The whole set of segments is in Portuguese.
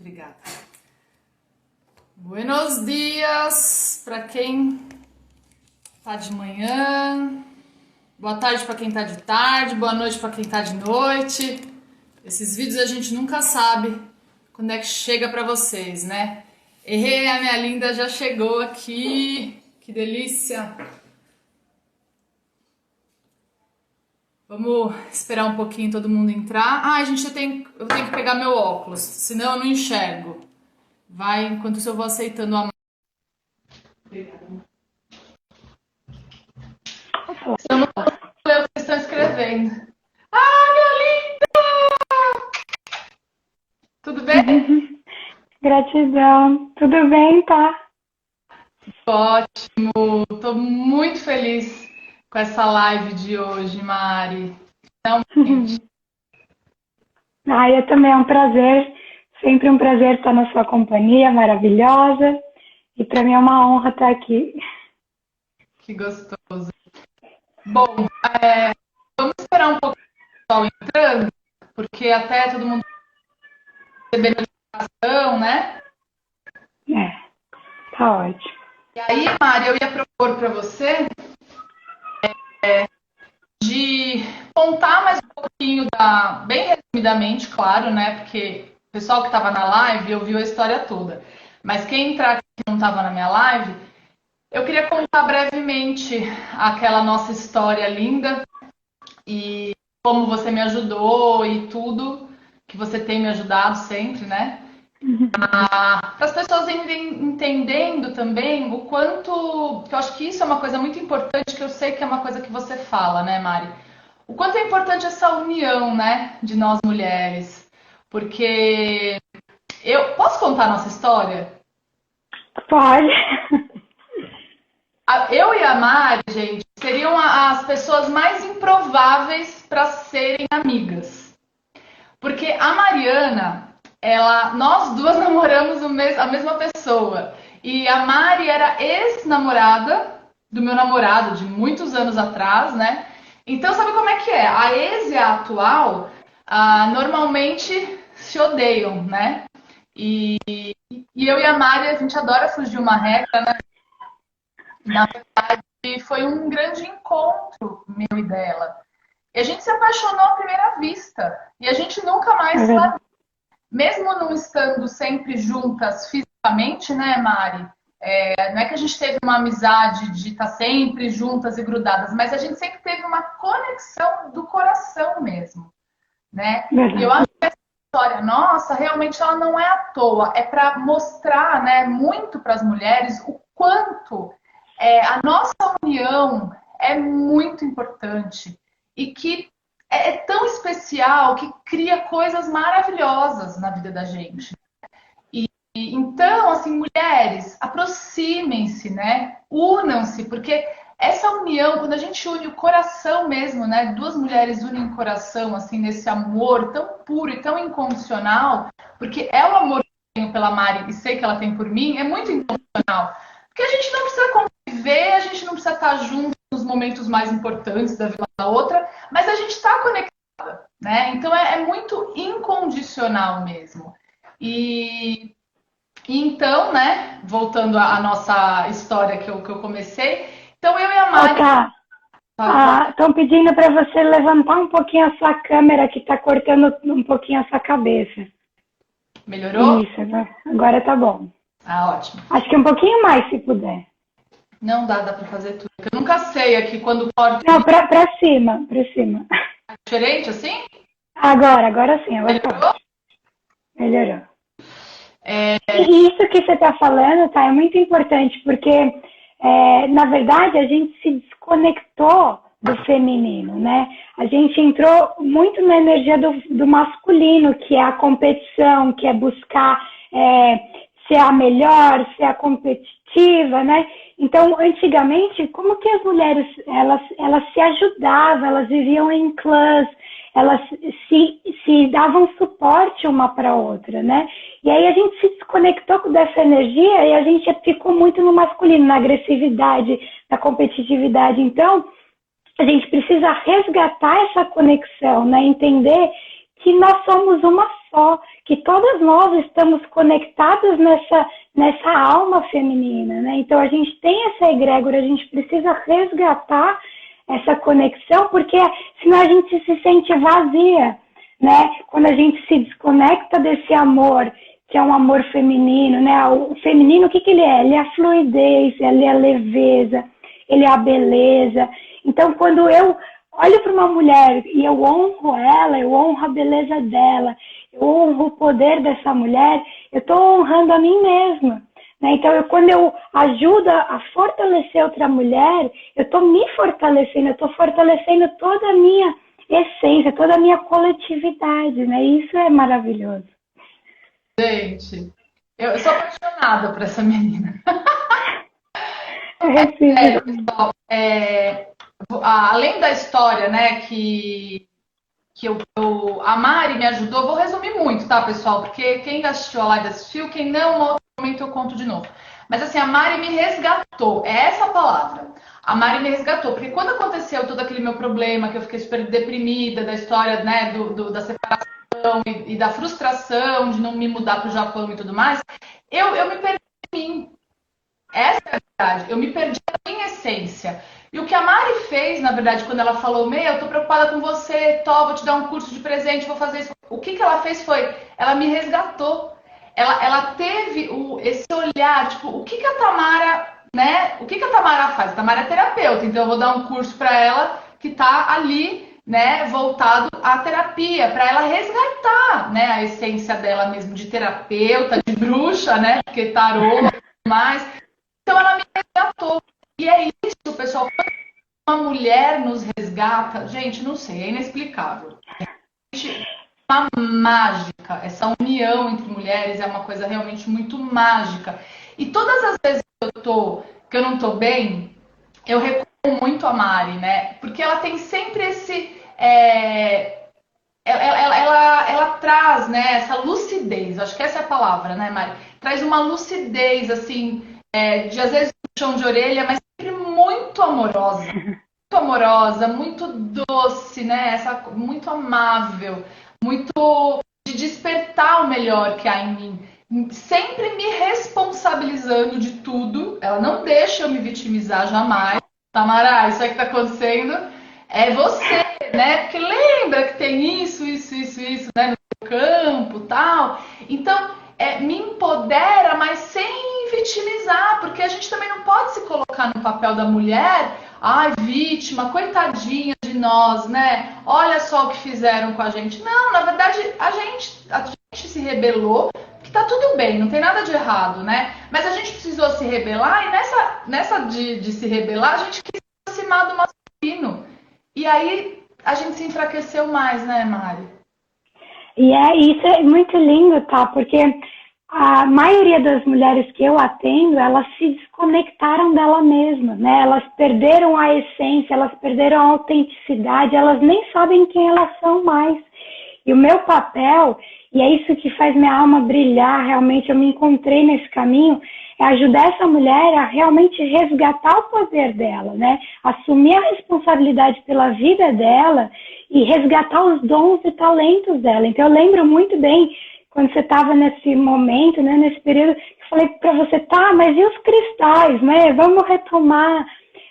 Obrigada. Buenos dias para quem tá de manhã, boa tarde para quem tá de tarde, boa noite para quem tá de noite. Esses vídeos a gente nunca sabe quando é que chega para vocês, né? E a minha linda já chegou aqui, que delícia! Vamos esperar um pouquinho todo mundo entrar. Ah, gente, eu tenho que pegar meu óculos, senão eu não enxergo. Vai, enquanto isso eu vou aceitando a... Obrigada. Eu não vou ler o que vocês estão escrevendo. Ah, minha linda! Tudo bem? Gratidão. Tudo bem, tá? Ótimo. Tô muito feliz com essa live de hoje, Mari. Realmente. Eu também, é um prazer. Sempre um prazer estar na sua companhia maravilhosa. E para mim é uma honra estar aqui. Que gostoso. Bom, vamos esperar um pouco o pessoal entrando, porque até todo mundo receber notificação, né? Tá ótimo. E aí, Mari, eu ia propor para você de contar mais um pouquinho bem resumidamente, claro, né? Porque o pessoal que estava na live ouviu a história toda. Mas quem entrar aqui que não estava na minha live, eu queria contar brevemente aquela nossa história linda e como você me ajudou e tudo que você tem me ajudado sempre, né? Para as pessoas entendendo também o quanto, que eu acho que isso é uma coisa muito importante, que eu sei que é uma coisa que você fala, né, Mari? O quanto é importante essa união, né, de nós mulheres. Porque eu posso contar a nossa história? Pode. Eu e a Mari, gente, seriam as pessoas mais improváveis para serem amigas. Porque a Mariana, nós duas namoramos a mesma pessoa. E a Mari era ex-namorada do meu namorado de muitos anos atrás, né? Então, sabe como é que é? A ex e a atual normalmente se odeiam, né? E eu e a Mari, a gente adora fugir uma regra, né? Na verdade, foi um grande encontro meu e dela. E a gente se apaixonou à primeira vista. E a gente nunca mais sabe, mesmo não estando sempre juntas fisicamente, né, Mari? Não é que a gente teve uma amizade de estar sempre juntas e grudadas, mas a gente sempre teve uma conexão do coração mesmo, né? E eu acho que essa história nossa, realmente, ela não é à toa. É para mostrar, né, muito para as mulheres o quanto a nossa união é muito importante e que é tão especial que cria coisas maravilhosas na vida da gente. Então, assim, mulheres, aproximem-se, né? Unam-se, porque essa união, quando a gente une o coração mesmo, né? Duas mulheres unem o coração, assim, nesse amor tão puro e tão incondicional, porque é o amor que eu tenho pela Mari e sei que ela tem por mim, é muito incondicional. Porque a gente não precisa conviver, a gente não precisa estar junto nos momentos mais importantes da vida da outra, mas a gente está conectada, né? Então é muito incondicional mesmo. E então, né, voltando à nossa história que eu comecei, então eu e a Mari... Estão pedindo para você levantar um pouquinho a sua câmera, que está cortando um pouquinho a sua cabeça. Melhorou? Isso, agora tá bom. Ah, ótimo. Acho que um pouquinho mais, se puder. Não dá para fazer tudo. Eu nunca sei aqui quando corta... Não, para cima, para cima. É diferente assim? Agora sim, agora Melhorou? Melhorou. E isso que você está falando, tá, é muito importante, porque, na verdade, a gente se desconectou do feminino, né? A gente entrou muito na energia do masculino, que é a competição, que é buscar ser a melhor, ser a competitiva, né? Então, antigamente, como que as mulheres, elas se ajudavam, elas viviam em clãs, elas se davam suporte uma para a outra, né? E aí a gente se desconectou dessa energia e a gente ficou muito no masculino, na agressividade, na competitividade. Então, a gente precisa resgatar essa conexão, né? Entender que nós somos uma só, que todas nós estamos conectadas nessa alma feminina, né? Então a gente tem essa egrégora, a gente precisa resgatar essa conexão, porque senão a gente se sente vazia, né? Quando a gente se desconecta desse amor, que é um amor feminino, né? O feminino, o que ele é? Ele é a fluidez, ele é a leveza, ele é a beleza. Então, quando eu olho para uma mulher e eu honro ela, eu honro a beleza dela, eu honro o poder dessa mulher, eu estou honrando a mim mesma. Né? Então, quando eu ajudo a fortalecer outra mulher, eu estou me fortalecendo, eu estou fortalecendo toda a minha essência, toda a minha coletividade. Né? Isso é maravilhoso. Gente, eu sou apaixonada por essa menina. Pessoal, além da história, né, que a Mari me ajudou, vou resumir muito, tá, pessoal? Porque quem ainda assistiu a live assistiu, quem não, no outro momento eu conto de novo. Mas assim, a Mari me resgatou, é essa a palavra. A Mari me resgatou, porque quando aconteceu todo aquele meu problema, que eu fiquei super deprimida, da história, né, da separação e da frustração de não me mudar para o Japão e tudo mais, eu me perdi em mim. Essa é a verdade, eu me perdi na minha essência. E o que a Mari fez, na verdade, quando ela falou, eu tô preocupada com você, vou te dar um curso de presente, vou fazer isso. O que ela fez foi, ela me resgatou. Ela teve esse olhar, tipo, o que a Tamara, né? O que a Tamara faz? A Tamara é terapeuta, então eu vou dar um curso para ela que tá ali, né, voltado à terapia, para ela resgatar, né, a essência dela mesmo de terapeuta, de bruxa, né, porque tarô e tudo mais. Então ela me resgatou. E é isso, pessoal. Quando uma mulher nos resgata, gente, não sei, é inexplicável. Uma mágica. Essa união entre mulheres é uma coisa realmente muito mágica. E todas as vezes que eu não tô bem, eu recorro muito a Mari, né? Porque ela tem sempre esse... Ela traz, né, essa lucidez. Acho que essa é a palavra, né, Mari? Traz uma lucidez, assim, de às vezes puxão de orelha, mas sempre muito amorosa, muito doce, né? Muito amável, muito de despertar o melhor que há em mim, sempre me responsabilizando de tudo. Ela não deixa eu me vitimizar jamais. Tamara, isso aí que tá acontecendo é você, né? Porque lembra que tem isso, né? No seu campo, tal. Então, me empodera, mas sem vitimizar, porque a gente também não pode se colocar no papel da mulher, vítima, coitadinha de nós, né? Olha só o que fizeram com a gente. Não, na verdade, a gente se rebelou, que tá tudo bem, não tem nada de errado, né? Mas a gente precisou se rebelar, e nessa de se rebelar, a gente quis se aproximar do masculino. E aí a gente se enfraqueceu mais, né, Mari? E isso é muito lindo, tá? Porque a maioria das mulheres que eu atendo, elas se desconectaram dela mesma, né? Elas perderam a essência, elas perderam a autenticidade, elas nem sabem quem elas são mais. E o meu papel, e é isso que faz minha alma brilhar, realmente eu me encontrei nesse caminho, é ajudar essa mulher a realmente resgatar o poder dela, né? Assumir a responsabilidade pela vida dela e resgatar os dons e talentos dela. Então eu lembro muito bem, quando você estava nesse momento, né, nesse período, eu falei para você, mas e os cristais, né? Vamos retomar,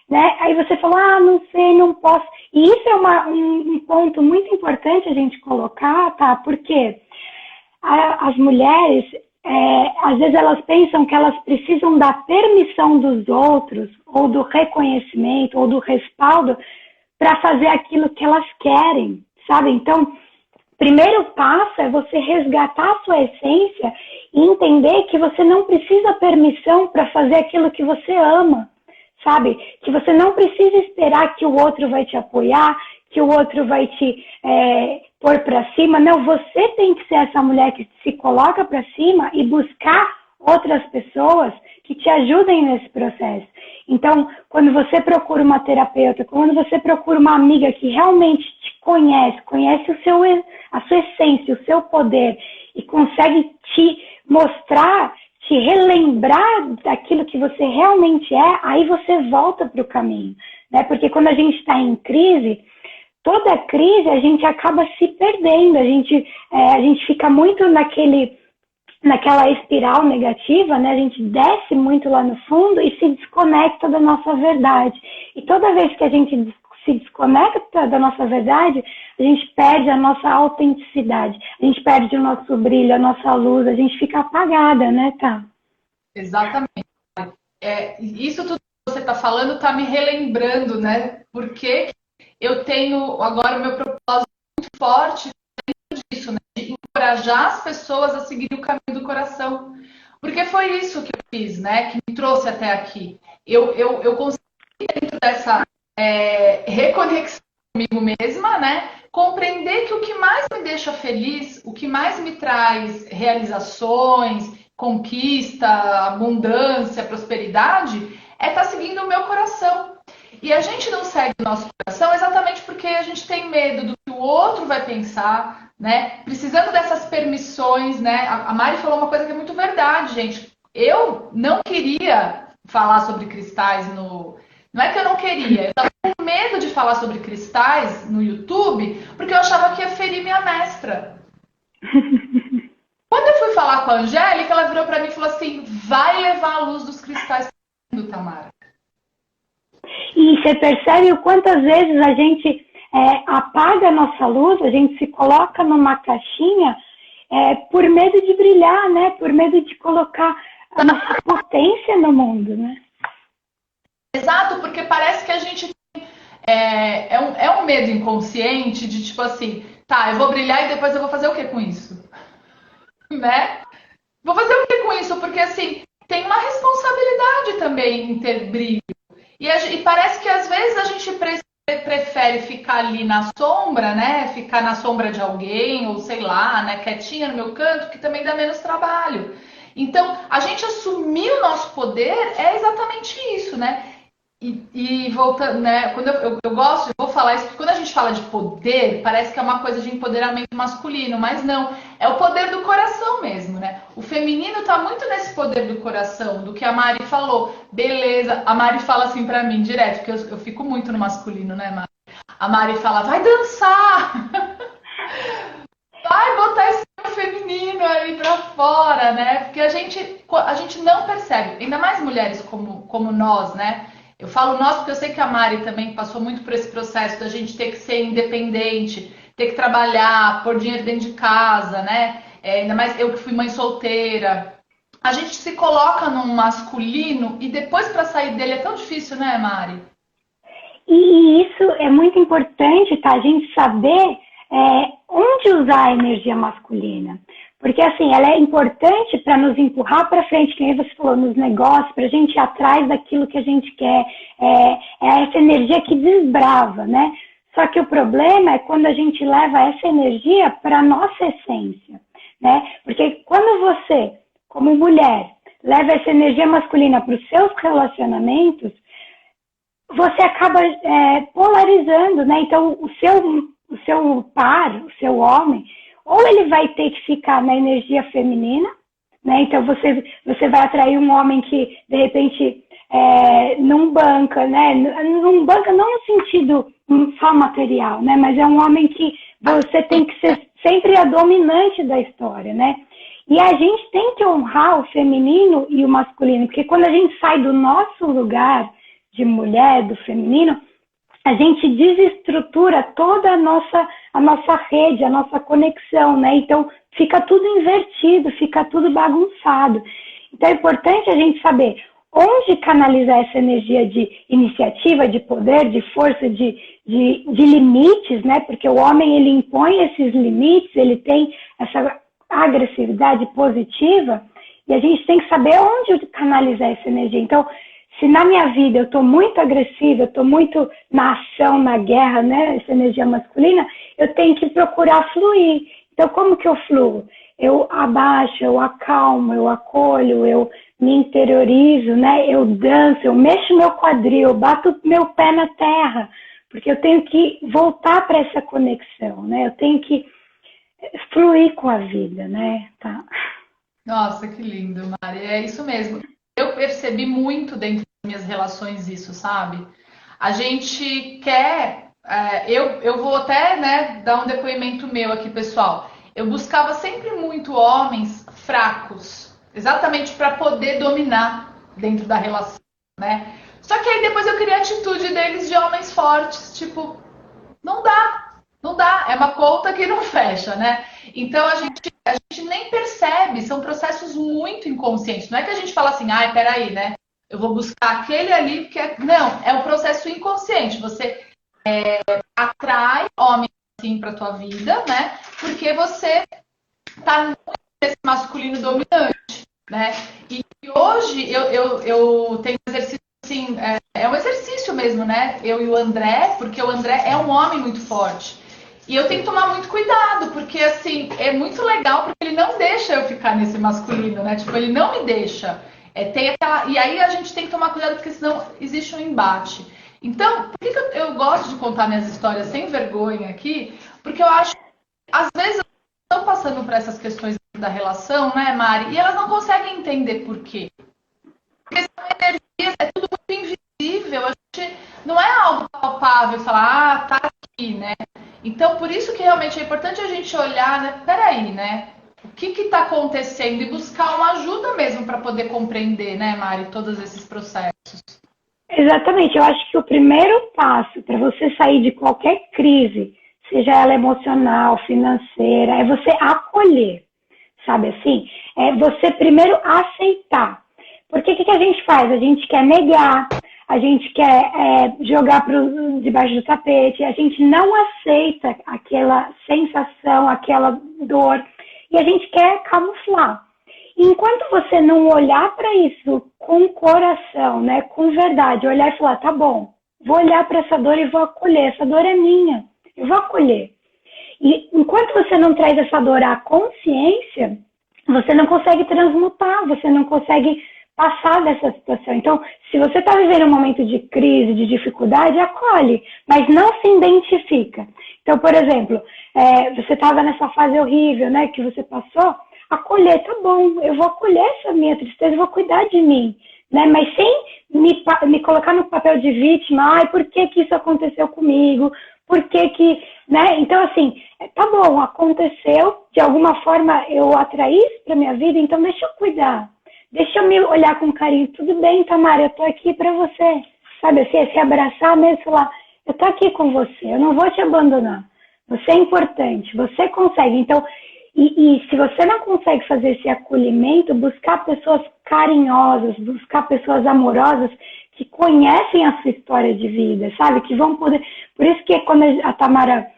né? Aí você falou, não sei, não posso. E isso é um ponto muito importante a gente colocar, tá? Porque as mulheres, às vezes elas pensam que elas precisam da permissão dos outros, ou do reconhecimento, ou do respaldo, para fazer aquilo que elas querem, sabe? Então, primeiro passo é você resgatar a sua essência e entender que você não precisa permissão para fazer aquilo que você ama, sabe? Que você não precisa esperar que o outro vai te apoiar, que o outro vai te pôr para cima. Não, você tem que ser essa mulher que se coloca para cima e buscar outras pessoas que te ajudem nesse processo. Então, quando você procura uma terapeuta, quando você procura uma amiga que realmente te conhece a sua essência, o seu poder, e consegue te mostrar, te relembrar daquilo que você realmente é, aí você volta para o caminho, né? Porque quando a gente está em crise, toda crise a gente acaba se perdendo, a gente fica muito naquela espiral negativa, né? A gente desce muito lá no fundo e se desconecta da nossa verdade. E toda vez que a gente se desconecta da nossa verdade, a gente perde a nossa autenticidade, a gente perde o nosso brilho, a nossa luz, a gente fica apagada, né, Tá? Exatamente. Isso tudo que você está falando está me relembrando, né? Porque eu tenho agora o meu propósito muito forte disso, né? De encorajar as pessoas a seguir o caminho do coração. Porque foi isso que eu fiz, né? Que me trouxe até aqui. Eu consegui, dentro dessa reconexão comigo mesma, né? Compreender que o que mais me deixa feliz, o que mais me traz realizações, conquista, abundância, prosperidade, é estar seguindo o meu coração. E a gente não segue o nosso coração exatamente porque a gente tem medo do que o outro vai pensar, né? Precisando dessas permissões, né? A Mari falou uma coisa que é muito verdade, gente. Eu não queria falar sobre cristais no... Não é que eu não queria, eu estava com medo de falar sobre cristais no YouTube, porque eu achava que ia ferir minha mestra. Quando eu fui falar com a Angélica, ela virou para mim e falou assim: vai levar a luz dos cristais do Tamara. E você percebe o quantas vezes a gente apaga a nossa luz, a gente se coloca numa caixinha por medo de brilhar, né? Por medo de colocar a nossa potência no mundo, né? Exato, porque parece que a gente é um medo inconsciente de tipo assim, tá, eu vou brilhar e depois eu vou fazer o que com isso? Né? Vou fazer o que com isso? Porque assim, tem uma responsabilidade também em ter brilho. E parece que às vezes a gente prefere ficar ali na sombra, né? Ficar na sombra de alguém, ou sei lá, né? Quietinha no meu canto, que também dá menos trabalho. Então, a gente assumir o nosso poder é exatamente isso, né? E voltando, né? Quando eu gosto, eu vou falar isso, porque quando a gente fala de poder, parece que é uma coisa de empoderamento masculino, mas não, é o poder do coração mesmo, né? O feminino tá muito nesse poder do coração, do que a Mari falou. Beleza, a Mari fala assim pra mim direto, porque eu fico muito no masculino, né, Mari? A Mari fala, vai dançar! Vai botar esse feminino aí pra fora, né? Porque a gente não percebe, ainda mais mulheres como nós, né? Eu falo nós porque eu sei que a Mari também passou muito por esse processo da gente ter que ser independente, ter que trabalhar, pôr dinheiro dentro de casa, né? Ainda mais eu que fui mãe solteira. A gente se coloca num masculino e depois para sair dele é tão difícil, né, Mari? E isso é muito importante, tá? A gente saber onde usar a energia masculina. Porque, assim, ela é importante para nos empurrar para frente, que nem você falou, nos negócios, para a gente ir atrás daquilo que a gente quer. É essa energia que desbrava, né? Só que o problema é quando a gente leva essa energia para a nossa essência, né? Porque quando você, como mulher, leva essa energia masculina para os seus relacionamentos, você acaba polarizando, né? Então, o seu par, o seu homem, ou ele vai ter que ficar na energia feminina, né? Então você vai atrair um homem que, de repente, não banca, né? Não banca não no sentido só material, né? Mas é um homem que você tem que ser sempre a dominante da história, né? E a gente tem que honrar o feminino e o masculino, porque quando a gente sai do nosso lugar de mulher, do feminino, a gente desestrutura toda a nossa rede, a nossa conexão, né? Então, fica tudo invertido, fica tudo bagunçado. Então, é importante a gente saber onde canalizar essa energia de iniciativa, de poder, de força, de limites, né? Porque o homem, ele impõe esses limites, ele tem essa agressividade positiva, e a gente tem que saber onde canalizar essa energia. Então, se na minha vida eu estou muito agressiva, eu estou muito na ação, na guerra, né, essa energia masculina, eu tenho que procurar fluir. Então, como que eu fluo? Eu abaixo, eu acalmo, eu acolho, eu me interiorizo, né? Eu danço, eu mexo meu quadril, eu bato meu pé na terra, porque eu tenho que voltar para essa conexão, né? Eu tenho que fluir com a vida, né? Tá. Nossa, que lindo, Mari. É isso mesmo. Eu percebi muito dentro das minhas relações isso, sabe? A gente quer eu vou até, né, dar um depoimento meu aqui, pessoal. Eu buscava sempre muito homens fracos, exatamente para poder dominar dentro da relação, né? Só que aí depois eu queria a atitude deles de homens fortes, tipo, não dá, não dá, é uma conta que não fecha, né? Então a gente nem percebe, são processos muito inconscientes. Não é que a gente fala assim, ai, peraí, né? Eu vou buscar aquele ali, porque. Não, é um processo inconsciente. Você atrai homens assim para tua vida, né? Porque você tá muito nesse masculino dominante, né? E hoje eu tenho um exercício assim, é um exercício mesmo, né? Eu e o André, porque o André é um homem muito forte. E eu tenho que tomar muito cuidado, porque assim, é muito legal, porque ele não deixa eu ficar nesse masculino, né? Tipo, ele não me deixa. Tem aquela... E aí a gente tem que tomar cuidado, porque senão existe um embate. Então, por que eu gosto de contar minhas histórias sem vergonha aqui? Porque eu acho que, às vezes, elas estão passando por essas questões da relação, né, Mari? E elas não conseguem entender por quê. Porque são energias, é tudo muito invisível. A gente não é algo palpável, falar, tá aqui, né? Então, por isso que realmente é importante a gente olhar, né? Peraí, né? O que está acontecendo? E buscar uma ajuda mesmo para poder compreender, né, Mari, todos esses processos. Exatamente. Eu acho que o primeiro passo para você sair de qualquer crise, seja ela emocional, financeira, é você acolher, sabe assim? É você primeiro aceitar. Porque o que a gente faz? A gente quer negar, a gente quer jogar debaixo do tapete, a gente não aceita aquela sensação, aquela dor, e a gente quer camuflar. Enquanto você não olhar para isso com coração, né, com verdade, olhar e falar, tá bom, vou olhar para essa dor e vou acolher, essa dor é minha, eu vou acolher. E enquanto você não traz essa dor à consciência, você não consegue transmutar, você não consegue passar dessa situação. Então, se você está vivendo um momento de crise, de dificuldade, acolhe, mas não se identifica. Então, por exemplo, você estava nessa fase horrível, né, que você passou, acolher, tá bom, eu vou acolher essa minha tristeza, eu vou cuidar de mim, né, mas sem me colocar no papel de vítima, ai, por que isso aconteceu comigo, por que, né, então assim, tá bom, aconteceu, de alguma forma eu atraí isso pra minha vida, então deixa eu cuidar. Deixa eu me olhar com carinho. Tudo bem, Tamara, eu tô aqui pra você. Sabe assim, se abraçar mesmo, falar, eu tô aqui com você, eu não vou te abandonar. Você é importante, você consegue. Então, e se você não consegue fazer esse acolhimento, buscar pessoas carinhosas, buscar pessoas amorosas que conhecem a sua história de vida, sabe? Que vão poder... Por isso que quando a Tamara...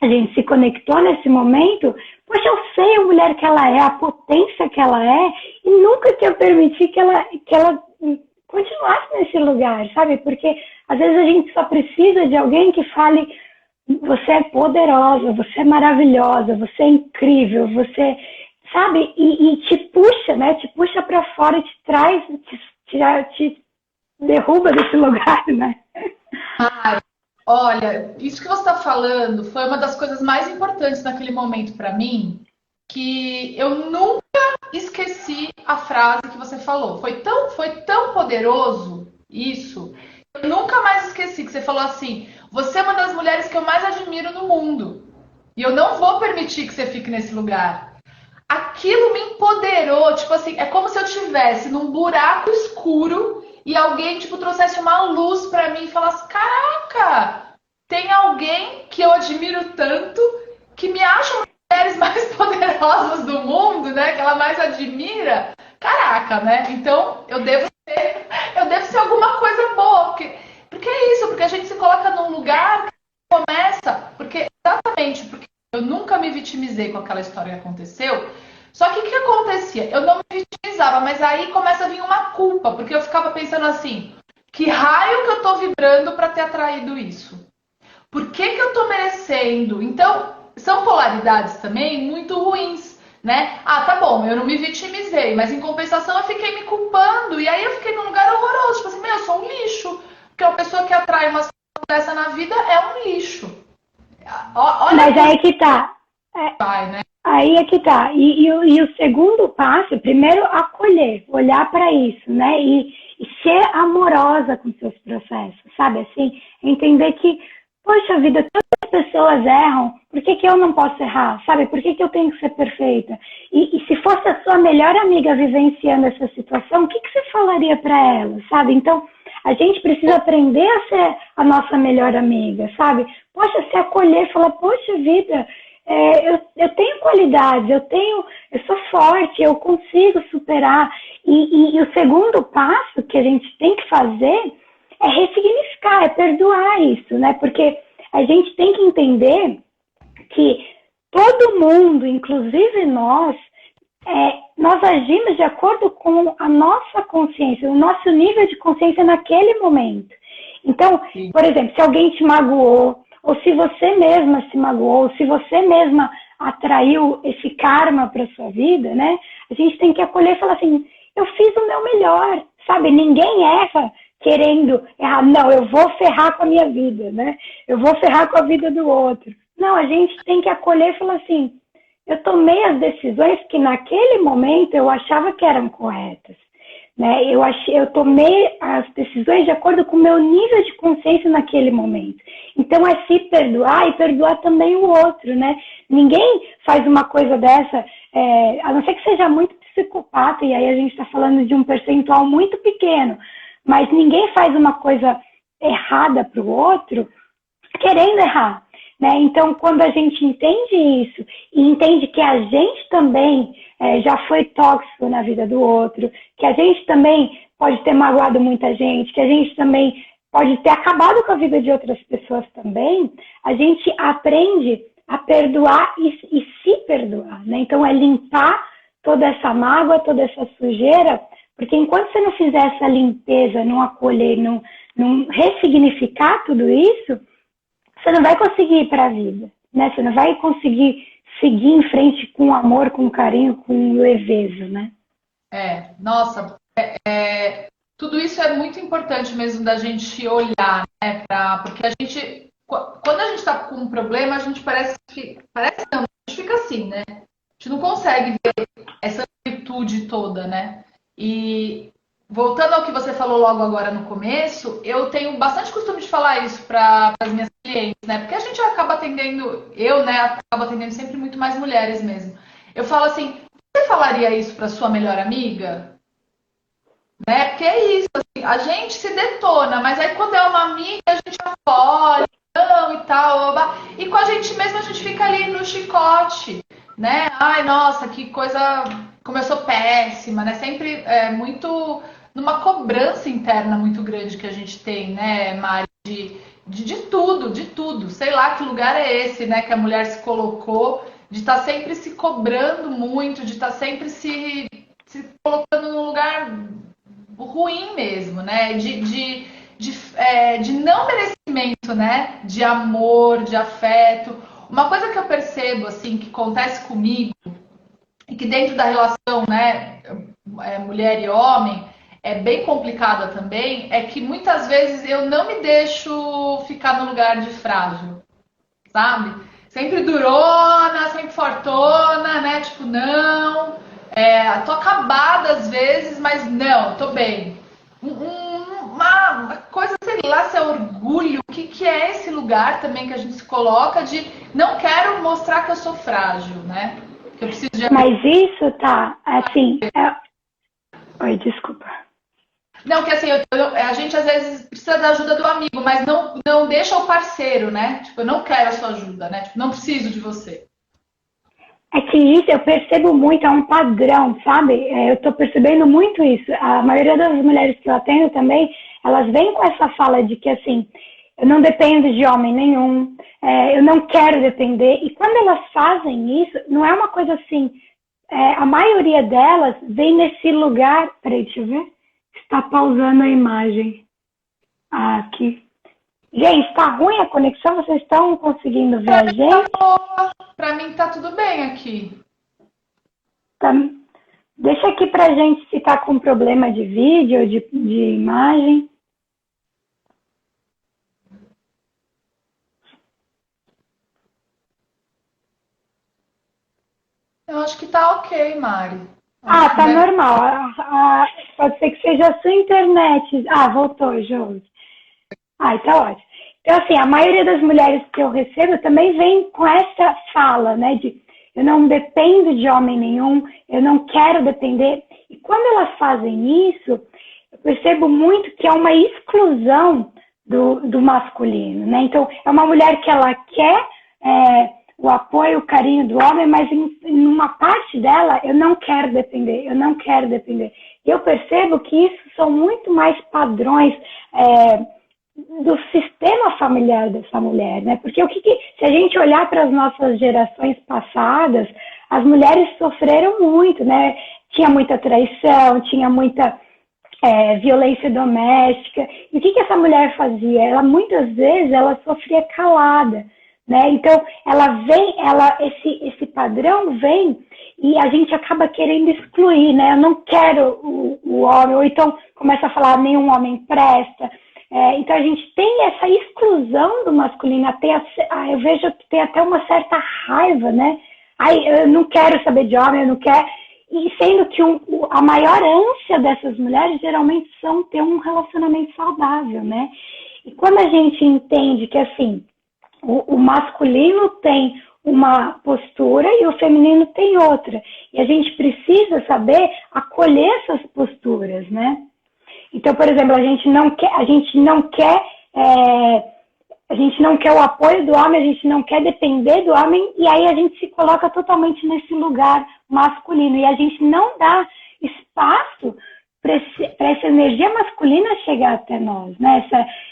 a gente se conectou nesse momento, poxa, eu sei a mulher que ela é, a potência que ela é, e nunca que eu permiti que ela continuasse nesse lugar, sabe? Porque às vezes a gente só precisa de alguém que fale, você é poderosa, você é maravilhosa, você é incrível, você, sabe? E te puxa, né? Te puxa pra fora, te traz, te derruba desse lugar, né? Olha, isso que você está falando foi uma das coisas mais importantes naquele momento para mim, que eu nunca esqueci a frase que você falou. Foi tão poderoso isso, eu nunca mais esqueci que você falou assim: você é uma das mulheres que eu mais admiro no mundo, e eu não vou permitir que você fique nesse lugar. Aquilo me empoderou, tipo assim, é como se eu estivesse num buraco escuro e alguém, tipo, trouxesse uma luz pra mim e falasse, caraca, tem alguém que eu admiro tanto, que me acha uma das mulheres mais poderosas do mundo, né, que ela mais admira. Caraca, né? Então, eu devo ser alguma coisa boa, porque é isso, porque a gente se coloca num lugar que começa, exatamente porque eu nunca me vitimizei com aquela história que aconteceu. Só que o que acontecia? Eu não me vitimizava, mas aí começa a vir uma culpa, porque eu ficava pensando assim, que raio que eu tô vibrando para ter atraído isso? Por que eu tô merecendo? Então, são polaridades também muito ruins, né? Ah, tá bom, eu não me vitimizei, mas em compensação eu fiquei me culpando, e aí eu fiquei num lugar horroroso, tipo assim, eu sou um lixo, porque uma pessoa que atrai uma situação dessa na vida é um lixo. Olha, mas aí que tá. Vai, né? Aí é que tá. E o segundo passo, primeiro acolher, olhar para isso, né? E ser amorosa com seus processos, sabe? Assim, entender que poxa vida, todas as pessoas erram, por que que eu não posso errar, sabe? Por que que eu tenho que ser perfeita? E se fosse a sua melhor amiga vivenciando essa situação, o que que você falaria para ela, sabe? Então, a gente precisa aprender a ser a nossa melhor amiga, sabe? Poxa, se acolher, falar, poxa vida, eu tenho qualidades, eu sou forte, eu consigo superar. E o segundo passo que a gente tem que fazer é ressignificar, é perdoar isso, né? Porque a gente tem que entender que todo mundo, inclusive nós agimos de acordo com a nossa consciência, o nosso nível de consciência naquele momento. Então, por exemplo, se alguém te magoou, ou se você mesma se magoou, ou se você mesma atraiu esse karma para sua vida, né? A gente tem que acolher e falar assim, eu fiz o meu melhor, sabe? Ninguém erra querendo errar. Não, eu vou ferrar com a minha vida, né? Eu vou ferrar com a vida do outro. Não, a gente tem que acolher e falar assim, eu tomei as decisões que naquele momento eu achava que eram corretas. Né? Eu tomei as decisões de acordo com o meu nível de consciência naquele momento. Então é se perdoar e perdoar também o outro, né? Ninguém faz uma coisa dessa, a não ser que seja muito psicopata, e aí a gente está falando de um percentual muito pequeno, mas ninguém faz uma coisa errada para o outro querendo errar. Né? Então, quando a gente entende isso e entende que a gente também já foi tóxico na vida do outro, que a gente também pode ter magoado muita gente, que a gente também pode ter acabado com a vida de outras pessoas também, a gente aprende a perdoar e se perdoar. Né? Então, é limpar toda essa mágoa, toda essa sujeira, porque enquanto você não fizer essa limpeza, não acolher, não ressignificar tudo isso, você não vai conseguir ir para a vida, né? Você não vai conseguir seguir em frente com amor, com carinho, com leveza, né? Nossa, tudo isso é muito importante mesmo da gente olhar, né? Porque a gente, quando a gente está com um problema, a gente parece não, a gente fica assim, né? A gente não consegue ver essa amplitude toda, né? E voltando ao que você falou logo agora no começo, eu tenho bastante costume de falar isso para as minhas clientes, né? Porque a gente acaba atendendo, acabo atendendo sempre muito mais mulheres mesmo. Eu falo assim, você falaria isso para sua melhor amiga? Né? Porque é isso, assim, a gente se detona, mas aí quando é uma amiga, a gente apoia, não e tal, e com a gente mesmo a gente fica ali no chicote, né? Ai, nossa, que coisa, como eu sou péssima, né? Sempre muito numa cobrança interna muito grande que a gente tem, né, Mari? De tudo. Sei lá que lugar é esse, né, que a mulher se colocou, de estar sempre se cobrando muito, de estar sempre se colocando num lugar ruim mesmo, né? De não merecimento, né? De amor, de afeto. Uma coisa que eu percebo, assim, que acontece comigo, e que dentro da relação, né, mulher e homem, é bem complicada também, é que muitas vezes eu não me deixo ficar no lugar de frágil, sabe? Sempre durona, sempre fortona, né? Tipo, não, tô acabada às vezes, mas não, tô bem. Uma coisa, sei lá, se é orgulho, o que é esse lugar também que a gente se coloca de não quero mostrar que eu sou frágil, né? Que eu preciso de... Mas isso tá, assim... Oi, desculpa. Não, que assim, a gente às vezes precisa da ajuda do amigo, mas não deixa o parceiro, né? Tipo, eu não quero a sua ajuda, né? Tipo, não preciso de você. É que isso eu percebo muito, é um padrão, sabe? Eu tô percebendo muito isso. A maioria das mulheres que eu atendo também, elas vêm com essa fala de que, assim, eu não dependo de homem nenhum, eu não quero depender. E quando elas fazem isso, não é uma coisa assim, a maioria delas vem nesse lugar... Peraí, deixa eu ver. Está pausando a imagem. Aqui. Gente, está ruim a conexão? Vocês estão conseguindo ver a gente? Para mim tá tudo bem aqui. Tá. Deixa aqui pra gente se tá com problema de vídeo ou de imagem. Eu acho que tá ok, Mari. Tá normal. Pode ser que seja a sua internet. Voltou, Josi. Tá ótimo. Então, assim, a maioria das mulheres que eu recebo também vem com essa fala, né, de eu não dependo de homem nenhum, eu não quero depender. E quando elas fazem isso, eu percebo muito que é uma exclusão do masculino, né? Então, é uma mulher que ela quer o apoio, o carinho do homem, mas em uma parte dela, eu não quero depender, eu não quero depender. E eu percebo que isso são muito mais padrões do sistema familiar dessa mulher, né? Porque se a gente olhar para as nossas gerações passadas, as mulheres sofreram muito, né? Tinha muita traição, tinha muita violência doméstica. E o que essa mulher fazia? Ela muitas vezes ela sofria calada, né? Então esse padrão vem e a gente acaba querendo excluir, né? Eu não quero o homem, ou então começa a falar nenhum homem presta. Então a gente tem essa exclusão do masculino, eu vejo que tem até uma certa raiva, né? Eu não quero saber de homem, eu não quero. E sendo que a maior ânsia dessas mulheres geralmente são ter um relacionamento saudável, né? E quando a gente entende que, assim, o masculino tem uma postura e o feminino tem outra. E a gente precisa saber acolher essas posturas, né? Então, por exemplo, a gente não quer o apoio do homem, a gente não quer depender do homem, e aí a gente se coloca totalmente nesse lugar masculino. E a gente não dá espaço para essa energia masculina chegar até nós, né?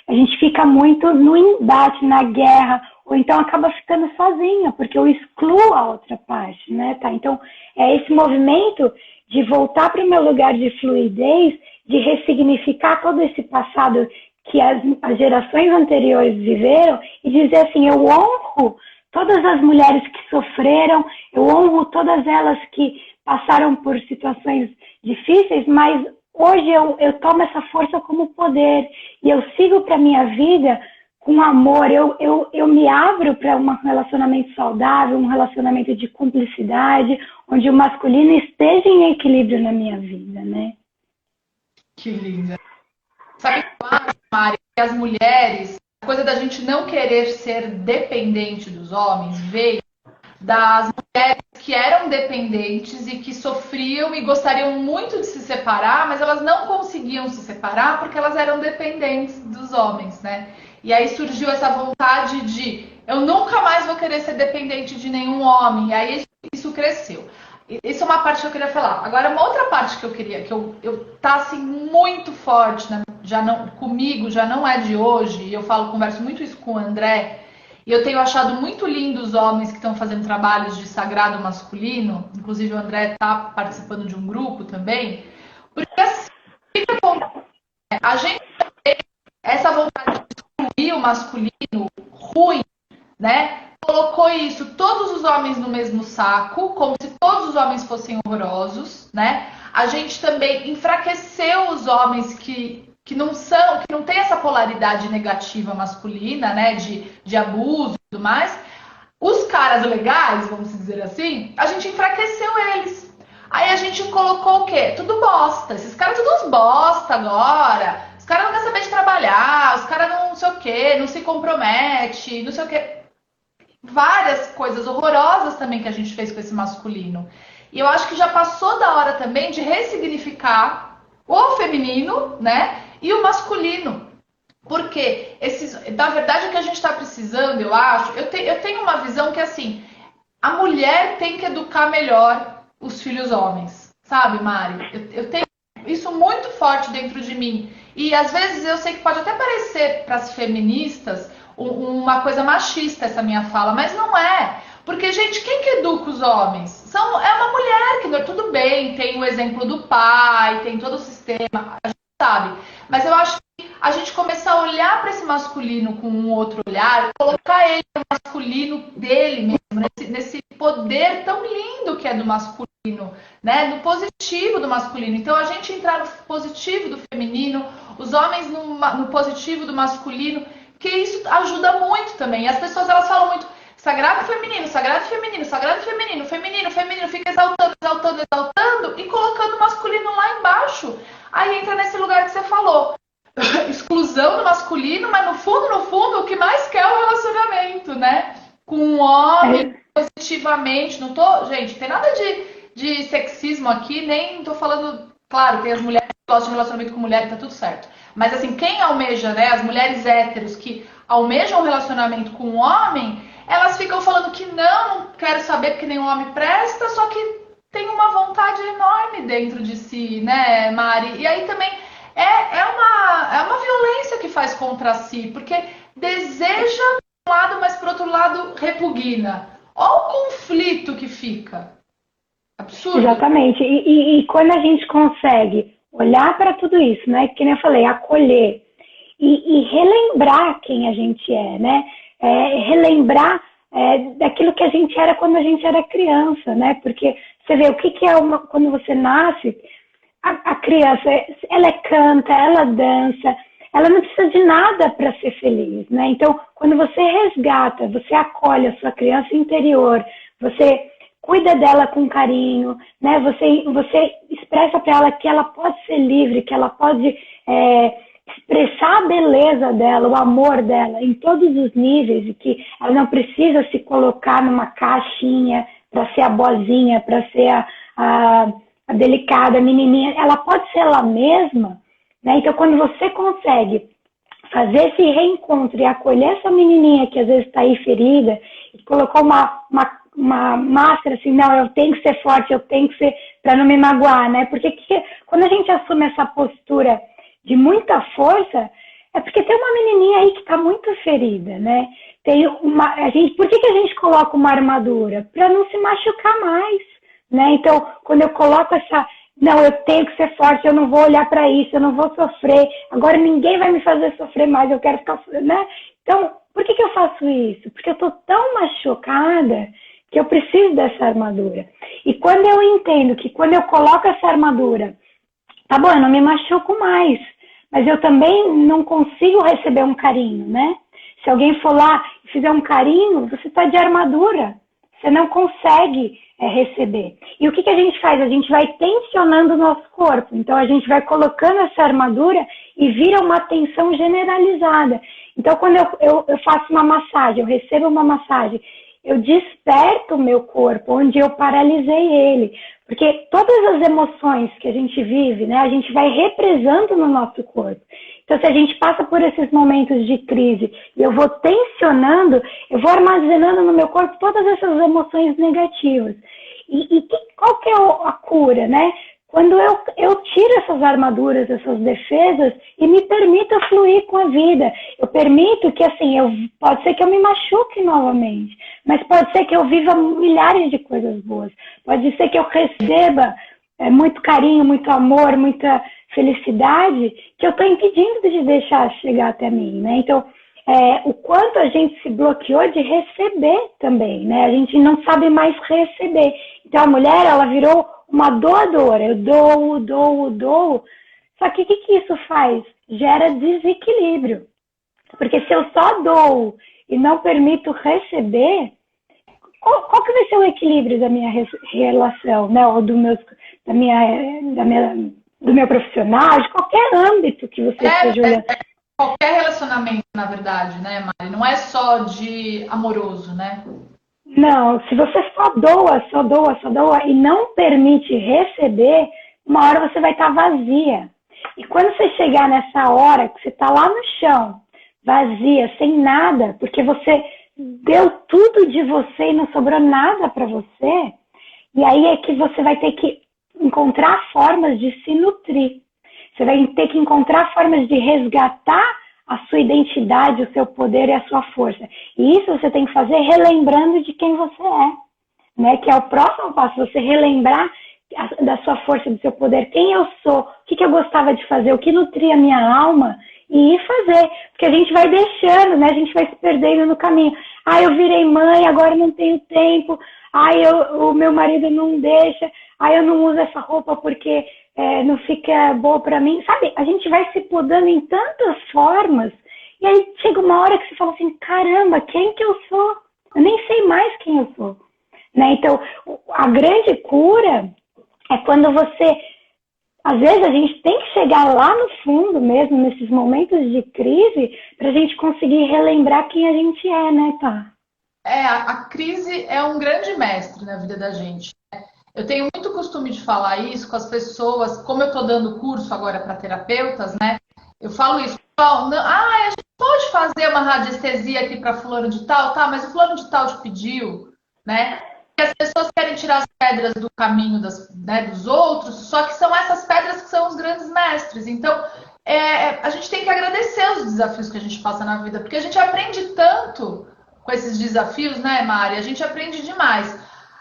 A gente fica muito no embate, na guerra, ou então acaba ficando sozinha, porque eu excluo a outra parte, né? Tá? Então, esse movimento de voltar para o meu lugar de fluidez, de ressignificar todo esse passado que as gerações anteriores viveram e dizer assim, eu honro todas as mulheres que sofreram, eu honro todas elas que passaram por situações difíceis, mas hoje eu tomo essa força como poder e eu sigo para a minha vida com amor, eu me abro para um relacionamento saudável, um relacionamento de cumplicidade, onde o masculino esteja em equilíbrio na minha vida, né? Que linda. Sabe o que eu acho, Mari? Que as mulheres, a coisa da gente não querer ser dependente dos homens veio das mulheres que eram dependentes e que sofriam e gostariam muito de se separar, mas elas não conseguiam se separar porque elas eram dependentes dos homens, né? E aí surgiu essa vontade de eu nunca mais vou querer ser dependente de nenhum homem. E aí isso cresceu. Isso é uma parte que eu queria falar. Agora, uma outra parte que eu queria, que eu tá assim muito forte, né? Comigo, já não é de hoje, e eu converso muito isso com o André, e eu tenho achado muito lindo os homens que estão fazendo trabalhos de sagrado masculino, inclusive o André está participando de um grupo também, porque assim, a gente tem essa vontade de excluir o masculino ruim, né? Colocou isso, todos os homens no mesmo saco, como se todos os homens fossem horrorosos, né? A gente também enfraqueceu os homens que não tem essa polaridade negativa masculina, né? De abuso e tudo mais. Os caras legais, vamos dizer assim, a gente enfraqueceu eles. Aí a gente colocou o quê? Tudo bosta. Esses caras tudo uns bosta agora. Os caras não querem saber de trabalhar, os caras não sei o quê, não se compromete, não sei o quê. Várias coisas horrorosas também que a gente fez com esse masculino. E eu acho que já passou da hora também de ressignificar o feminino, né? E o masculino. Porque, na verdade, o que a gente está precisando, eu acho, eu tenho uma visão que, assim, a mulher tem que educar melhor os filhos homens. Sabe, Mari? Eu tenho isso muito forte dentro de mim. E, às vezes, eu sei que pode até parecer para as feministas uma coisa machista essa minha fala, mas não é. Porque, gente, quem que educa os homens? É uma mulher que, tudo bem, tem o exemplo do pai, tem todo o sistema, a gente sabe. Mas eu acho que a gente começar a olhar para esse masculino com um outro olhar, colocar ele no masculino dele mesmo, nesse poder tão lindo que é do masculino, né? No positivo do masculino. Então, a gente entrar no positivo do feminino, os homens no positivo do masculino, que isso ajuda muito também. E as pessoas, elas falam muito sagrado feminino, sagrado feminino, sagrado feminino, feminino, feminino, fica exaltando, exaltando, exaltando e colocando o masculino lá embaixo. Aí entra nesse lugar que você falou. Exclusão do masculino masculino, mas no fundo, o que mais quer é o relacionamento, né? Com um homem, positivamente. Não tô, gente, tem nada de sexismo aqui, nem tô falando. Claro, tem as mulheres que gostam de relacionamento com mulher e tá tudo certo. Mas assim, quem almeja, né? As mulheres héteros que almejam um relacionamento com um homem, elas ficam falando que não quero saber porque nenhum homem presta, só que tem uma vontade enorme dentro de si, né, Mari? E aí também é uma violência que faz contra si, porque deseja por um lado, mas por outro lado repugna. Olha o conflito que fica. Absurdo. Exatamente. E quando a gente consegue olhar para tudo isso, né? Que nem eu falei, acolher e relembrar quem a gente é, né? Relembrar daquilo que a gente era quando a gente era criança, né? Porque você vê o que é quando você nasce, a criança, ela canta, ela dança, ela não precisa de nada para ser feliz, né? Então, quando você resgata, você acolhe a sua criança interior, você cuida dela com carinho, né? Você expressa para ela que ela pode ser livre, que ela pode expressar a beleza dela, o amor dela em todos os níveis, e que ela não precisa se colocar numa caixinha para ser a boazinha, para ser a delicada, a menininha. Ela pode ser ela mesma, né? Então, quando você consegue fazer esse reencontro e acolher essa menininha que às vezes está aí ferida, e colocou uma máscara assim, não, eu tenho que ser forte, eu tenho que ser, para não me magoar, né? Porque quando a gente assume essa postura de muita força, é porque tem uma menininha aí que está muito ferida, né? Por que a gente coloca uma armadura? Para não se machucar mais, né? Então, quando eu coloco não, eu tenho que ser forte, eu não vou olhar para isso, eu não vou sofrer, agora ninguém vai me fazer sofrer mais, eu quero ficar, né? Então, por que eu faço isso? Porque eu estou tão machucada que eu preciso dessa armadura. E quando eu entendo que quando eu coloco essa armadura, tá bom, eu não me machuco mais, mas eu também não consigo receber um carinho, né? Se alguém for lá e fizer um carinho, você está de armadura. Você não consegue receber. E o que a gente faz? A gente vai tensionando o nosso corpo. Então, a gente vai colocando essa armadura e vira uma tensão generalizada. Então, quando eu faço uma massagem, eu recebo uma massagem, eu desperto o meu corpo, onde eu paralisei ele. Porque todas as emoções que a gente vive, né, a gente vai represando no nosso corpo. Então, se a gente passa por esses momentos de crise e eu vou tensionando, eu vou armazenando no meu corpo todas essas emoções negativas. Qual que é a cura, né? Quando eu tiro essas armaduras, essas defesas e me permito fluir com a vida. Eu permito que, assim, pode ser que eu me machuque novamente, mas pode ser que eu viva milhares de coisas boas. Pode ser que eu receba muito carinho, muito amor, muita felicidade, que eu estou impedindo de deixar chegar até mim, né? Então, o quanto a gente se bloqueou de receber também, né? A gente não sabe mais receber. Então, a mulher, ela virou uma doadora. Eu dou. Só que o que isso faz? Gera desequilíbrio. Porque se eu só dou e não permito receber, qual que vai ser o equilíbrio da minha relação, né? Ou do meu profissional, de qualquer âmbito que você esteja qualquer relacionamento, na verdade, né, Mari? Não é só de amoroso, né? Não, se você só doa e não permite receber, uma hora você vai estar vazia. E quando você chegar nessa hora que você está lá no chão, vazia, sem nada, porque você deu tudo de você e não sobrou nada para você, e aí é que você vai ter que encontrar formas de se nutrir. Você vai ter que encontrar formas de resgatar a sua identidade, o seu poder e a sua força. E isso você tem que fazer relembrando de quem você é, né? Que é o próximo passo, você relembrar da sua força, do seu poder, quem eu sou, o que eu gostava de fazer, o que nutria a minha alma, e ir fazer. Porque a gente vai deixando, né? A gente vai se perdendo no caminho. Eu virei mãe, agora não tenho tempo. O meu marido não deixa. Eu não uso essa roupa porque não fica boa pra mim. Sabe, a gente vai se podando em tantas formas. E aí chega uma hora que você fala assim, caramba, quem que eu sou? Eu nem sei mais quem eu sou. Né? Então, a grande cura é quando você às vezes a gente tem que chegar lá no fundo mesmo, nesses momentos de crise, para a gente conseguir relembrar quem a gente é, né, tá? A crise é um grande mestre na vida da gente. Eu tenho muito costume de falar isso com as pessoas, como eu estou dando curso agora para terapeutas, né? Eu falo isso. A gente pode fazer uma radiestesia aqui para fulano de tal, tá? Mas o fulano de tal te pediu, né? E as pessoas querem tirar as pedras do caminho dos outros, só que são essas pedras que são os grandes mestres. Então, a gente tem que agradecer os desafios que a gente passa na vida, porque a gente aprende tanto com esses desafios, né, Mari? A gente aprende demais.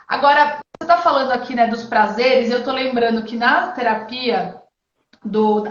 Agora, você está falando aqui, né, dos prazeres, eu estou lembrando que na terapia,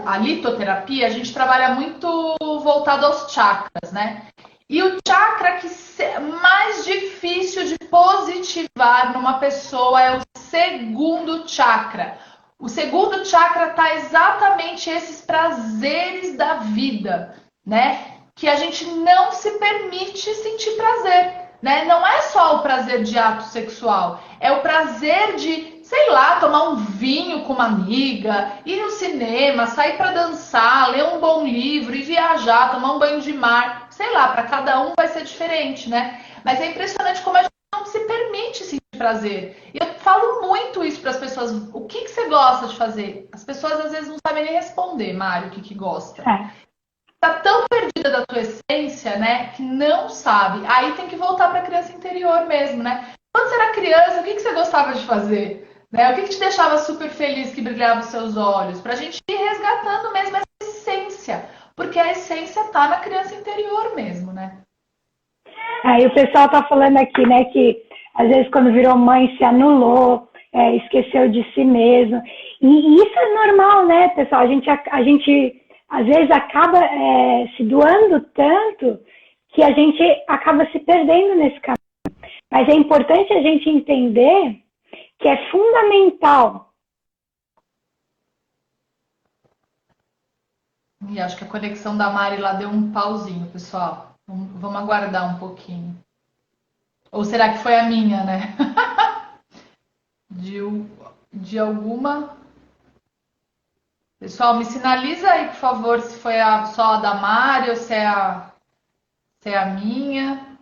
a litoterapia, a gente trabalha muito voltado aos chakras, né? E o chakra que é mais difícil de positivar numa pessoa é o segundo chakra. O segundo chakra está exatamente esses prazeres da vida, né? Que a gente não se permite sentir prazer, né? Não é só o prazer de ato sexual, é o prazer de, sei lá, tomar um vinho com uma amiga, ir no cinema, sair para dançar, ler um bom livro, ir viajar, tomar um banho de mar, sei lá, para cada um vai ser diferente, né? Mas é impressionante como a gente não se permite sentir prazer. E eu falo muito isso para as pessoas. O que você gosta de fazer? As pessoas às vezes não sabem nem responder, Mário, o que gosta. Tá tão perdida da tua essência, né, que não sabe. Aí tem que voltar para a criança interior mesmo, né? Quando você era criança, o que você gostava de fazer? Né? O que te deixava super feliz, que brilhava os seus olhos? Pra gente ir resgatando mesmo essa essência. Porque a essência tá na criança interior mesmo, né? Aí o pessoal tá falando aqui, né, que às vezes quando virou mãe se anulou, esqueceu de si mesmo. E isso é normal, né, pessoal? A gente às vezes acaba se doando tanto que a gente acaba se perdendo nesse caminho. Mas é importante a gente entender que é fundamental. E acho que a conexão da Mari lá deu um pauzinho, pessoal. Vamos aguardar um pouquinho. Ou será que foi a minha, né? De alguma... Pessoal, me sinaliza aí, por favor, se foi só a da Mari ou se é a minha.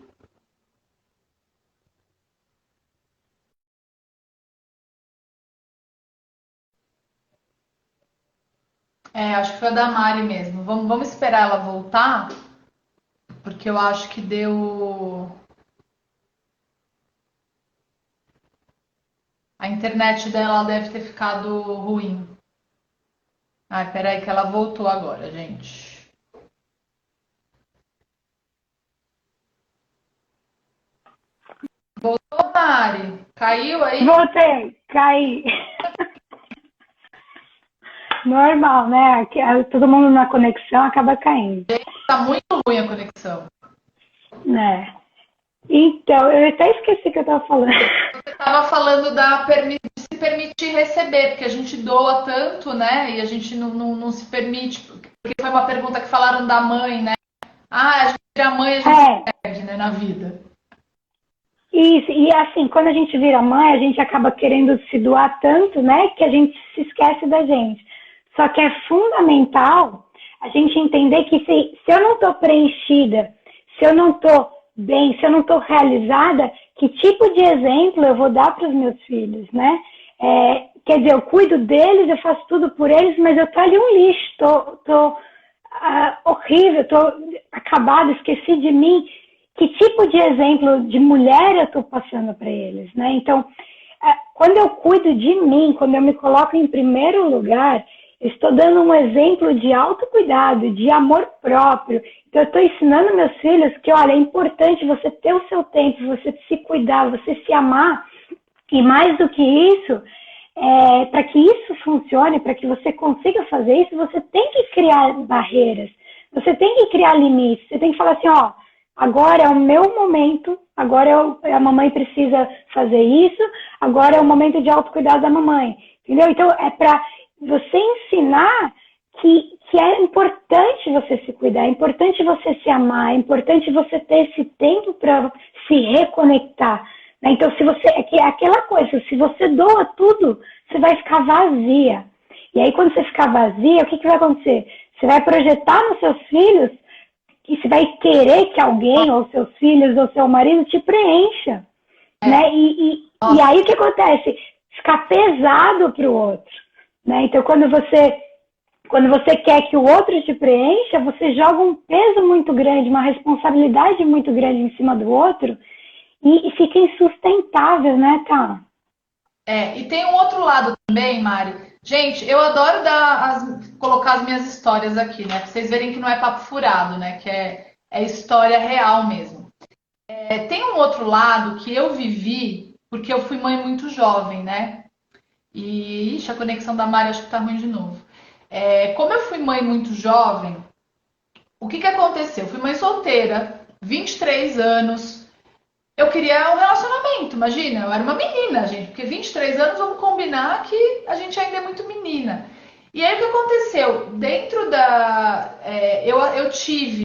Acho que foi a da Mari mesmo. Vamos esperar ela voltar, porque eu acho que deu... A internet dela deve ter ficado ruim. Ai, peraí que ela voltou agora, gente. Voltou, Mari? Caiu aí? Voltei, caí. Normal, né? Todo mundo na conexão acaba caindo. Tá muito ruim a conexão. Né? Então, eu até esqueci o que eu estava falando. Você estava falando de se permitir receber, porque a gente doa tanto, né? E a gente não se permite. Porque foi uma pergunta que falaram da mãe, né? A gente vira mãe, a gente se perde, né, na vida. Isso, e assim, quando a gente vira mãe, a gente acaba querendo se doar tanto, né? Que a gente se esquece da gente. Só que é fundamental a gente entender que se eu não estou preenchida, se eu não estou bem, se eu não estou realizada, que tipo de exemplo eu vou dar para os meus filhos, né? Quer dizer, eu cuido deles, eu faço tudo por eles, mas eu tô ali um lixo, tô horrível, tô acabado, esqueci de mim. Que tipo de exemplo de mulher eu estou passando para eles, né? Então, quando eu cuido de mim, quando eu me coloco em primeiro lugar, eu estou dando um exemplo de autocuidado, de amor próprio. Então, eu estou ensinando meus filhos que, olha, é importante você ter o seu tempo, você se cuidar, você se amar. E mais do que isso, para que isso funcione, para que você consiga fazer isso, você tem que criar barreiras. Você tem que criar limites. Você tem que falar assim, ó, agora é o meu momento, agora a mamãe precisa fazer isso, agora é o momento de autocuidado da mamãe. Entendeu? Então, é para você ensinar que é importante você se cuidar, é importante você se amar, é importante você ter esse tempo para se reconectar. Então, se você, é aquela coisa, se você doa tudo, você vai ficar vazia. E aí, quando você ficar vazia, o que vai acontecer? Você vai projetar nos seus filhos e você vai querer que alguém, ou seus filhos, ou seu marido te preencha. Né? E aí o que acontece? Ficar pesado para o outro. Né? Então, quando você quer que o outro te preencha, você joga um peso muito grande, uma responsabilidade muito grande em cima do outro e fica insustentável, né, tá? E tem um outro lado também, Mari. Gente, eu adoro colocar as minhas histórias aqui, né? Pra vocês verem que não é papo furado, né? Que é história real mesmo. Tem um outro lado que eu vivi, porque eu fui mãe muito jovem, né? E, ixi, a conexão da Mari acho que tá ruim de novo. Como eu fui mãe muito jovem, o que aconteceu? Eu fui mãe solteira, 23 anos. Eu queria um relacionamento, imagina, eu era uma menina, gente, porque 23 anos, vamos combinar que a gente ainda é muito menina. E aí o que aconteceu? Dentro eu tive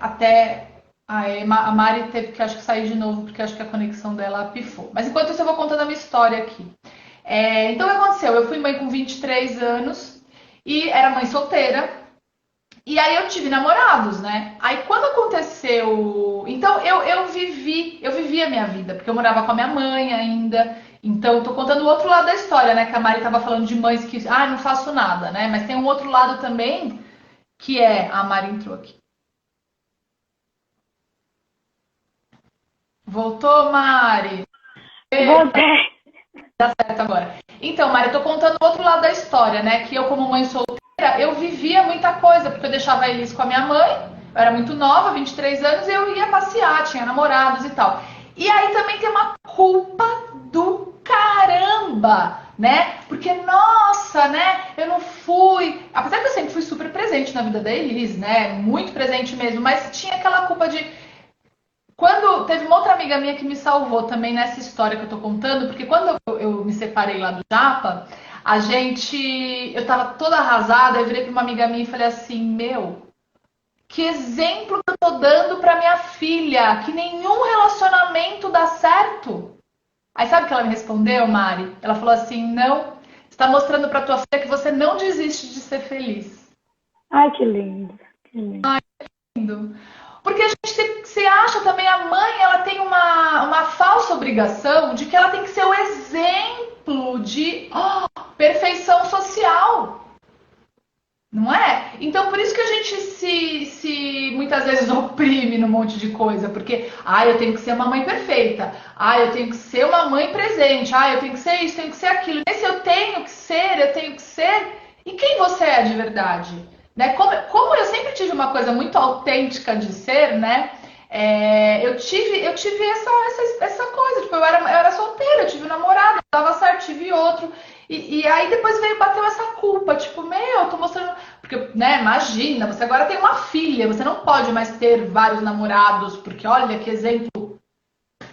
até a Mari teve que acho que sair de novo, porque acho que a conexão dela pifou. Mas enquanto isso eu vou contando a minha história aqui. Então o que aconteceu? Eu fui mãe com 23 anos e era mãe solteira. E aí eu tive namorados, né? Aí quando aconteceu... Então eu vivi a minha vida, porque eu morava com a minha mãe ainda. Então tô contando o outro lado da história, né? Que a Mari tava falando de mães que... não faço nada, né? Mas tem um outro lado também, que a Mari entrou aqui. Voltou, Mari? Voltei. Dá certo agora. Então, Mari, eu tô contando o outro lado da história, né? Que eu, como mãe solteira, eu vivia muita coisa, porque eu deixava a Elis com a minha mãe, eu era muito nova, 23 anos, e eu ia passear, tinha namorados e tal. E aí também tem uma culpa do caramba, né? Porque, nossa, né? Eu não fui... Apesar que eu sempre fui super presente na vida da Elis, né? Muito presente mesmo, mas tinha aquela culpa de... Quando teve uma outra amiga minha que me salvou também nessa história que eu tô contando, porque quando eu me separei lá do Japa, eu tava toda arrasada, eu virei pra uma amiga minha e falei assim, que exemplo que eu tô dando pra minha filha, que nenhum relacionamento dá certo. Aí sabe o que ela me respondeu, Mari? Ela falou assim, não, você tá mostrando pra tua filha que você não desiste de ser feliz. Ai, que lindo. Que lindo. Ai, que lindo. Porque a gente se acha também, a mãe, ela tem uma falsa obrigação de que ela tem que ser o exemplo de perfeição social. Não é? Então, por isso que a gente se muitas vezes oprime num monte de coisa. Porque, eu tenho que ser uma mãe perfeita. Eu tenho que ser uma mãe presente. Eu tenho que ser isso, tenho que ser aquilo. Esse eu tenho que ser. E quem você é de verdade? Né? Como eu sempre tive uma coisa muito autêntica de ser, né? Eu tive essa coisa, tipo, eu era solteira, eu tive um namorado, dava certo, tive outro. E aí depois bateu essa culpa, tipo, eu tô mostrando. Porque, né, imagina, você agora tem uma filha, você não pode mais ter vários namorados, porque olha que exemplo.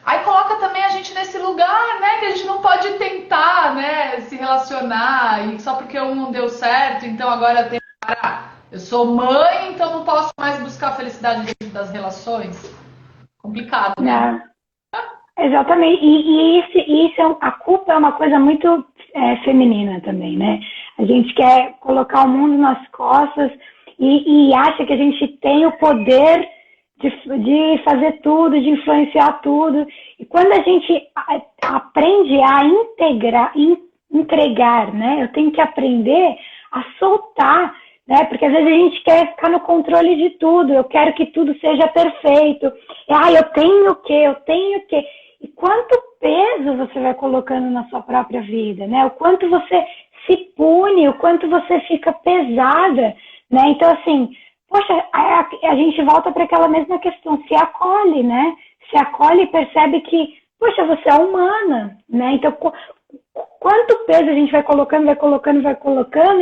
Aí coloca também a gente nesse lugar, né, que a gente não pode tentar, né, se relacionar, e só porque um não deu certo, então agora tem que parar. Eu sou mãe, então não posso mais buscar felicidade dentro das relações. Complicado, né? Exatamente. E a culpa é uma coisa muito feminina também, né? A gente quer colocar o mundo nas costas e acha que a gente tem o poder de fazer tudo, de influenciar tudo. E quando a gente aprende a entregar, né? Eu tenho que aprender a soltar, né? Porque às vezes a gente quer ficar no controle de tudo. Eu quero que tudo seja perfeito. Eu tenho o quê? E quanto peso você vai colocando na sua própria vida, né? O quanto você se pune, o quanto você fica pesada, né? Então, assim, poxa, a gente volta para aquela mesma questão, se acolhe, né? Se acolhe e percebe que, poxa, você é humana, né? Então, quanto peso a gente vai colocando,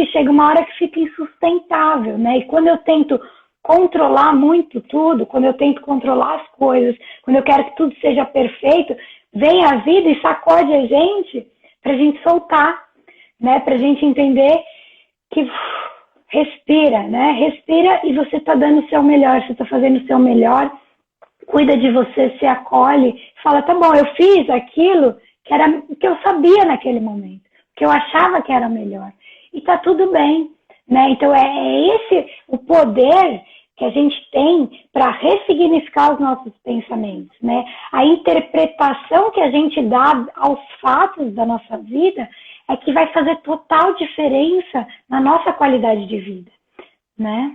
e chega uma hora que fica insustentável, né? E quando eu tento controlar muito tudo, quando eu tento controlar as coisas, quando eu quero que tudo seja perfeito, vem a vida e sacode a gente pra gente soltar, né? Pra gente entender que respira, né? Respira e você tá dando o seu melhor, você tá fazendo o seu melhor, cuida de você, se acolhe, fala, tá bom, eu fiz aquilo que eu sabia naquele momento, que eu achava que era melhor. E tá tudo bem, né? Então é esse o poder que a gente tem para ressignificar os nossos pensamentos, né? A interpretação que a gente dá aos fatos da nossa vida é que vai fazer total diferença na nossa qualidade de vida, né?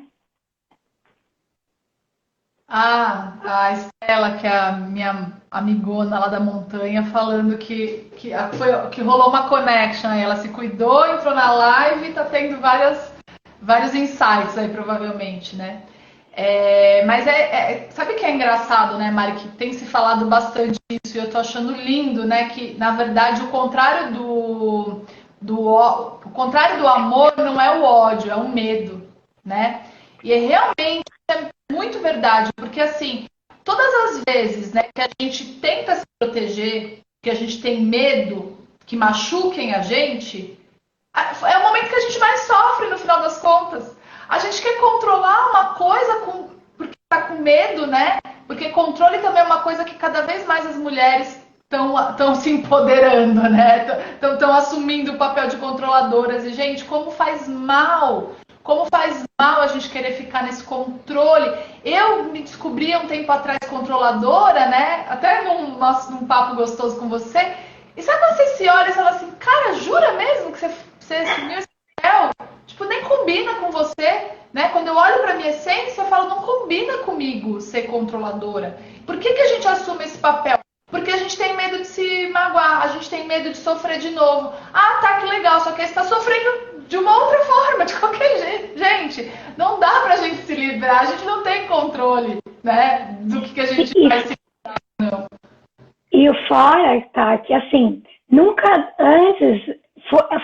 A Estela, que é a minha amigona lá da montanha, falando que rolou uma connection aí. Ela se cuidou, entrou na live e tá tendo vários insights aí, provavelmente, né? Mas sabe o que é engraçado, né, Mari? Que tem se falado bastante disso e eu tô achando lindo, né? Que, na verdade, o contrário o contrário do amor não é o ódio, é o medo, né? E realmente muito verdade, porque assim, todas as vezes, né, que a gente tenta se proteger, que a gente tem medo que machuquem a gente, é o momento que a gente mais sofre no final das contas. A gente quer controlar uma coisa porque tá com medo, né? Porque controle também é uma coisa que cada vez mais as mulheres estão se empoderando, né? Estão assumindo o papel de controladoras. E, gente, como faz mal! Como faz mal a gente querer ficar nesse controle. Eu me descobri um tempo atrás controladora, né? Até num papo gostoso com você. E sabe quando você se olha e fala assim, cara, jura mesmo que você assumiu esse papel? Tipo, nem combina com você, né? Quando eu olho pra minha essência, eu falo, não combina comigo ser controladora. Por que a gente assume esse papel? Porque a gente tem medo de se magoar, a gente tem medo de sofrer de novo. Ah, tá, que legal, só que você está sofrendo de uma outra forma, de qualquer jeito. Gente, não dá pra gente se livrar, a gente não tem controle, né, do que a gente vai se livrar, não. E o fora, tá, que assim, nunca antes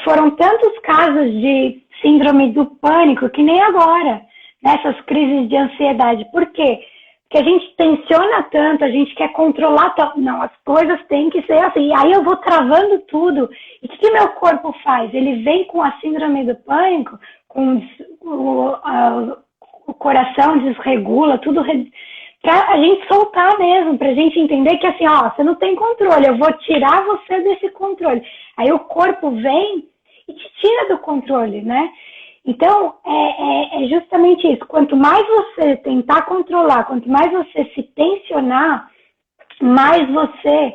foram tantos casos de síndrome do pânico que nem agora, nessas crises de ansiedade. Por quê? Porque a gente tensiona tanto, a gente quer controlar tanto. Não, as coisas têm que ser assim. E aí eu vou travando tudo. E o que meu corpo faz? Ele vem com a síndrome do pânico, com o coração desregula, tudo pra a gente soltar mesmo, pra gente entender que assim, ó, você não tem controle, eu vou tirar você desse controle. Aí o corpo vem e te tira do controle, né? Então, é justamente isso. Quanto mais você tentar controlar, quanto mais você se tensionar, mais você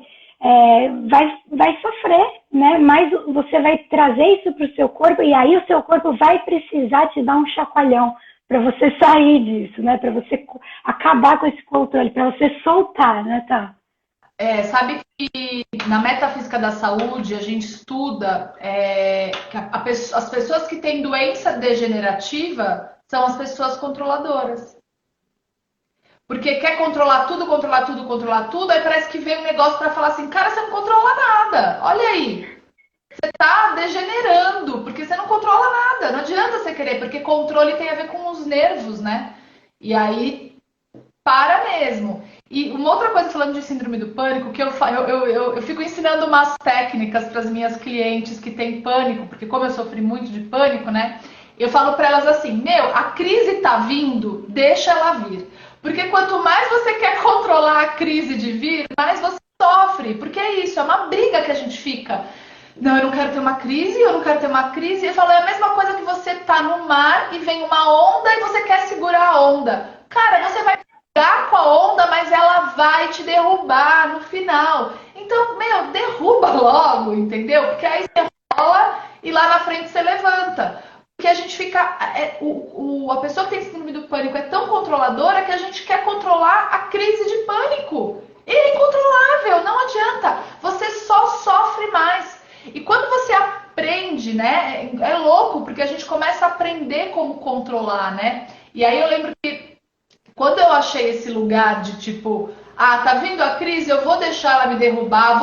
vai sofrer, né? Mais você vai trazer isso para o seu corpo e aí o seu corpo vai precisar te dar um chacoalhão para você sair disso, né? Para você acabar com esse controle, para você soltar, né, tá? Sabe que na metafísica da saúde a gente estuda que as pessoas que têm doença degenerativa são as pessoas controladoras. Porque quer controlar tudo, controlar tudo, controlar tudo, aí parece que vem um negócio para falar assim, cara, você não controla nada, olha aí. Você tá degenerando, porque você não controla nada, não adianta você querer, porque controle tem a ver com os nervos, né? E aí para mesmo. E uma outra coisa, falando de síndrome do pânico, que eu fico ensinando umas técnicas para as minhas clientes que têm pânico, porque como eu sofri muito de pânico, né? Eu falo para elas assim, a crise tá vindo, deixa ela vir. Porque quanto mais você quer controlar a crise de vir, mais você sofre. Porque é isso, é uma briga que a gente fica. Não, eu não quero ter uma crise, eu não quero ter uma crise. E eu falo, é a mesma coisa que você tá no mar e vem uma onda e você quer segurar a onda. Cara, você vai pegar com a onda, mas ela vai te derrubar no final. Então, derruba logo, entendeu? Porque aí você rola e lá na frente você levanta. Porque a gente fica... a pessoa que tem síndrome do pânico é tão controladora que a gente quer controlar a crise de pânico. É incontrolável, não adianta. Você só sofre mais. E quando você aprende, né? É louco, porque a gente começa a aprender como controlar, né? E aí eu lembro que quando eu achei esse lugar de tipo, tá vindo a crise, eu vou deixar ela me derrubar,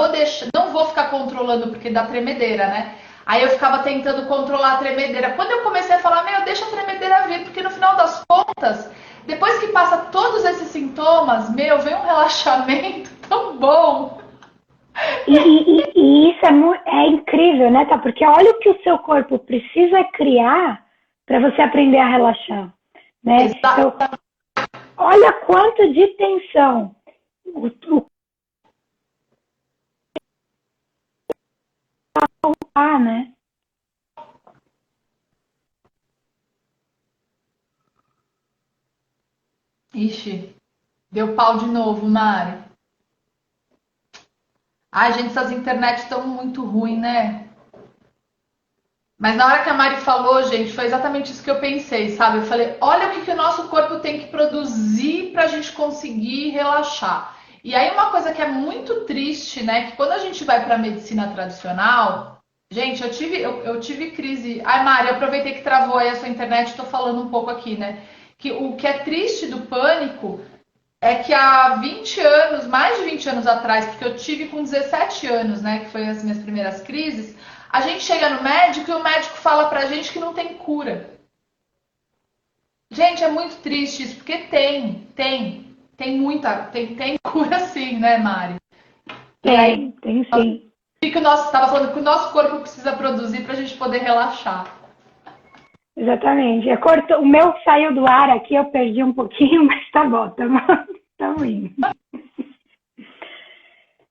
não vou ficar controlando porque dá tremedeira, né? Aí eu ficava tentando controlar a tremedeira. Quando eu comecei a falar, deixa a tremedeira vir, porque no final das contas, depois que passa todos esses sintomas, vem um relaxamento tão bom. E isso é incrível, né, tá? Porque olha o que o seu corpo precisa criar para você aprender a relaxar, né? Então, olha quanto de tensão voltar, né? Ixi, deu pau de novo, Mari. Ai, gente, essas internet estão muito ruins, né? Mas na hora que a Mari falou, gente, foi exatamente isso que eu pensei, sabe? Eu falei, olha o que o nosso corpo tem que produzir para a gente conseguir relaxar. E aí uma coisa que é muito triste, né? Que quando a gente vai para a medicina tradicional, gente, eu tive crise. Ai, Mari, eu aproveitei que travou aí a sua internet, estou falando um pouco aqui, né? Que o que é triste do pânico é que há 20 anos, mais de 20 anos atrás, porque eu tive com 17 anos, né, que foi as minhas primeiras crises, a gente chega no médico e o médico fala pra gente que não tem cura. Gente, é muito triste isso, porque tem cura sim, né, Mari? E aí, Tem sim. o que o nosso, estava falando que o nosso corpo precisa produzir pra gente poder relaxar. Exatamente. O meu saiu do ar aqui, eu perdi um pouquinho, mas tá bom, estamos indo.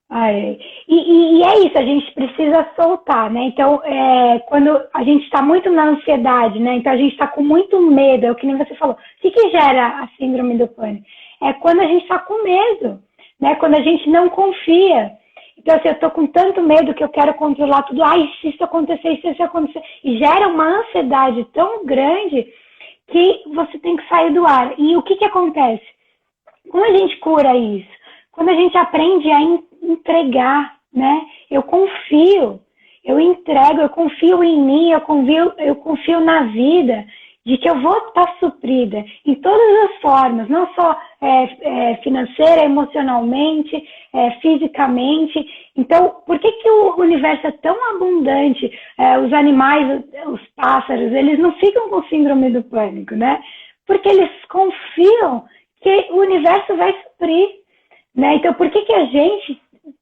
Ai, e é isso, a gente precisa soltar, né? Então, quando a gente está muito na ansiedade, né? Então a gente está com muito medo, é o que nem você falou. O que gera a síndrome do pânico? É quando a gente está com medo, né? Quando a gente não confia. Então, assim, eu estou com tanto medo que eu quero controlar tudo. Ai, se isso acontecer, se isso acontecer. E gera uma ansiedade tão grande que você tem que sair do ar. E o que acontece? Como a gente cura isso? Quando a gente aprende a entregar, né? Eu confio, eu entrego, eu confio em mim, eu confio na vida, de que eu vou estar suprida em todas as formas, não só financeira, emocionalmente, fisicamente. Então, por que o universo é tão abundante? Os animais, os pássaros, eles não ficam com síndrome do pânico, né? Porque eles confiam que o universo vai suprir, né? Então, por que a gente,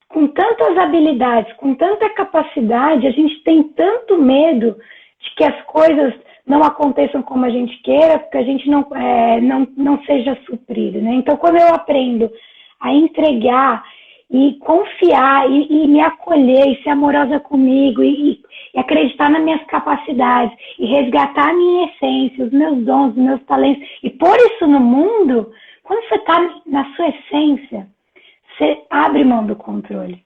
com tantas habilidades, com tanta capacidade, a gente tem tanto medo de que as coisas não aconteçam como a gente queira, porque a gente não seja suprido, né? Então, quando eu aprendo a entregar e confiar e me acolher e ser amorosa comigo e acreditar nas minhas capacidades e resgatar a minha essência, os meus dons, os meus talentos e pôr isso no mundo, quando você está na sua essência, você abre mão do controle.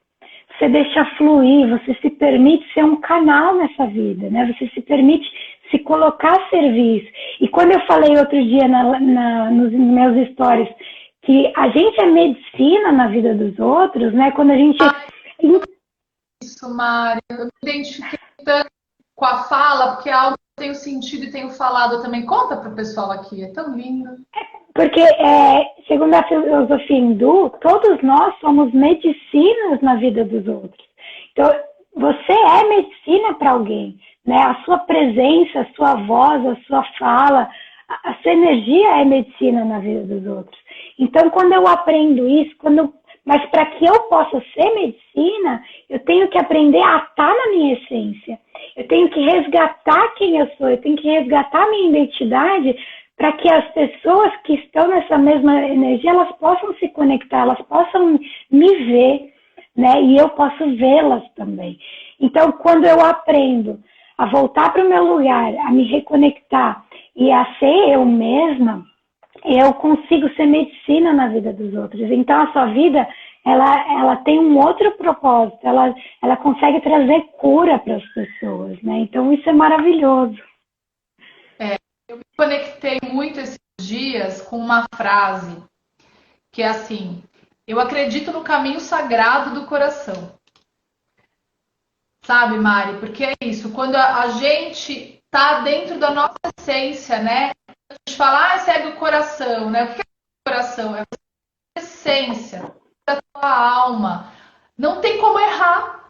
Você deixa fluir, você se permite ser um canal nessa vida, né? Você se permite se colocar a serviço. E quando eu falei outro dia nos meus stories que a gente é medicina na vida dos outros, né? Quando a gente... Isso, Mário. Eu me identifiquei tanto com a fala, porque é algo que eu tenho sentido e tenho falado também. Conta para o pessoal aqui, é tão lindo. Porque, segundo a filosofia hindu, todos nós somos medicinas na vida dos outros. Então, você é medicina para alguém, né? A sua presença, a sua voz, a sua fala, a sua energia é medicina na vida dos outros. Então, quando eu aprendo isso, mas para que eu possa ser medicina, eu tenho que aprender a estar na minha essência. Eu tenho que resgatar quem eu sou, eu tenho que resgatar a minha identidade para que as pessoas que estão nessa mesma energia, elas possam se conectar, elas possam me ver, né? E eu posso vê-las também. Então, quando eu aprendo a voltar para o meu lugar, a me reconectar e a ser eu mesma, eu consigo ser medicina na vida dos outros. Então, a sua vida, ela tem um outro propósito, ela consegue trazer cura para as pessoas, né? Então, isso é maravilhoso. Eu me conectei muito esses dias com uma frase que é assim: eu acredito no caminho sagrado do coração. Sabe, Mari? Porque é isso, quando a gente tá dentro da nossa essência, né? A gente fala, segue o coração, né? O que é o coração? É a essência da tua alma. Não tem como errar.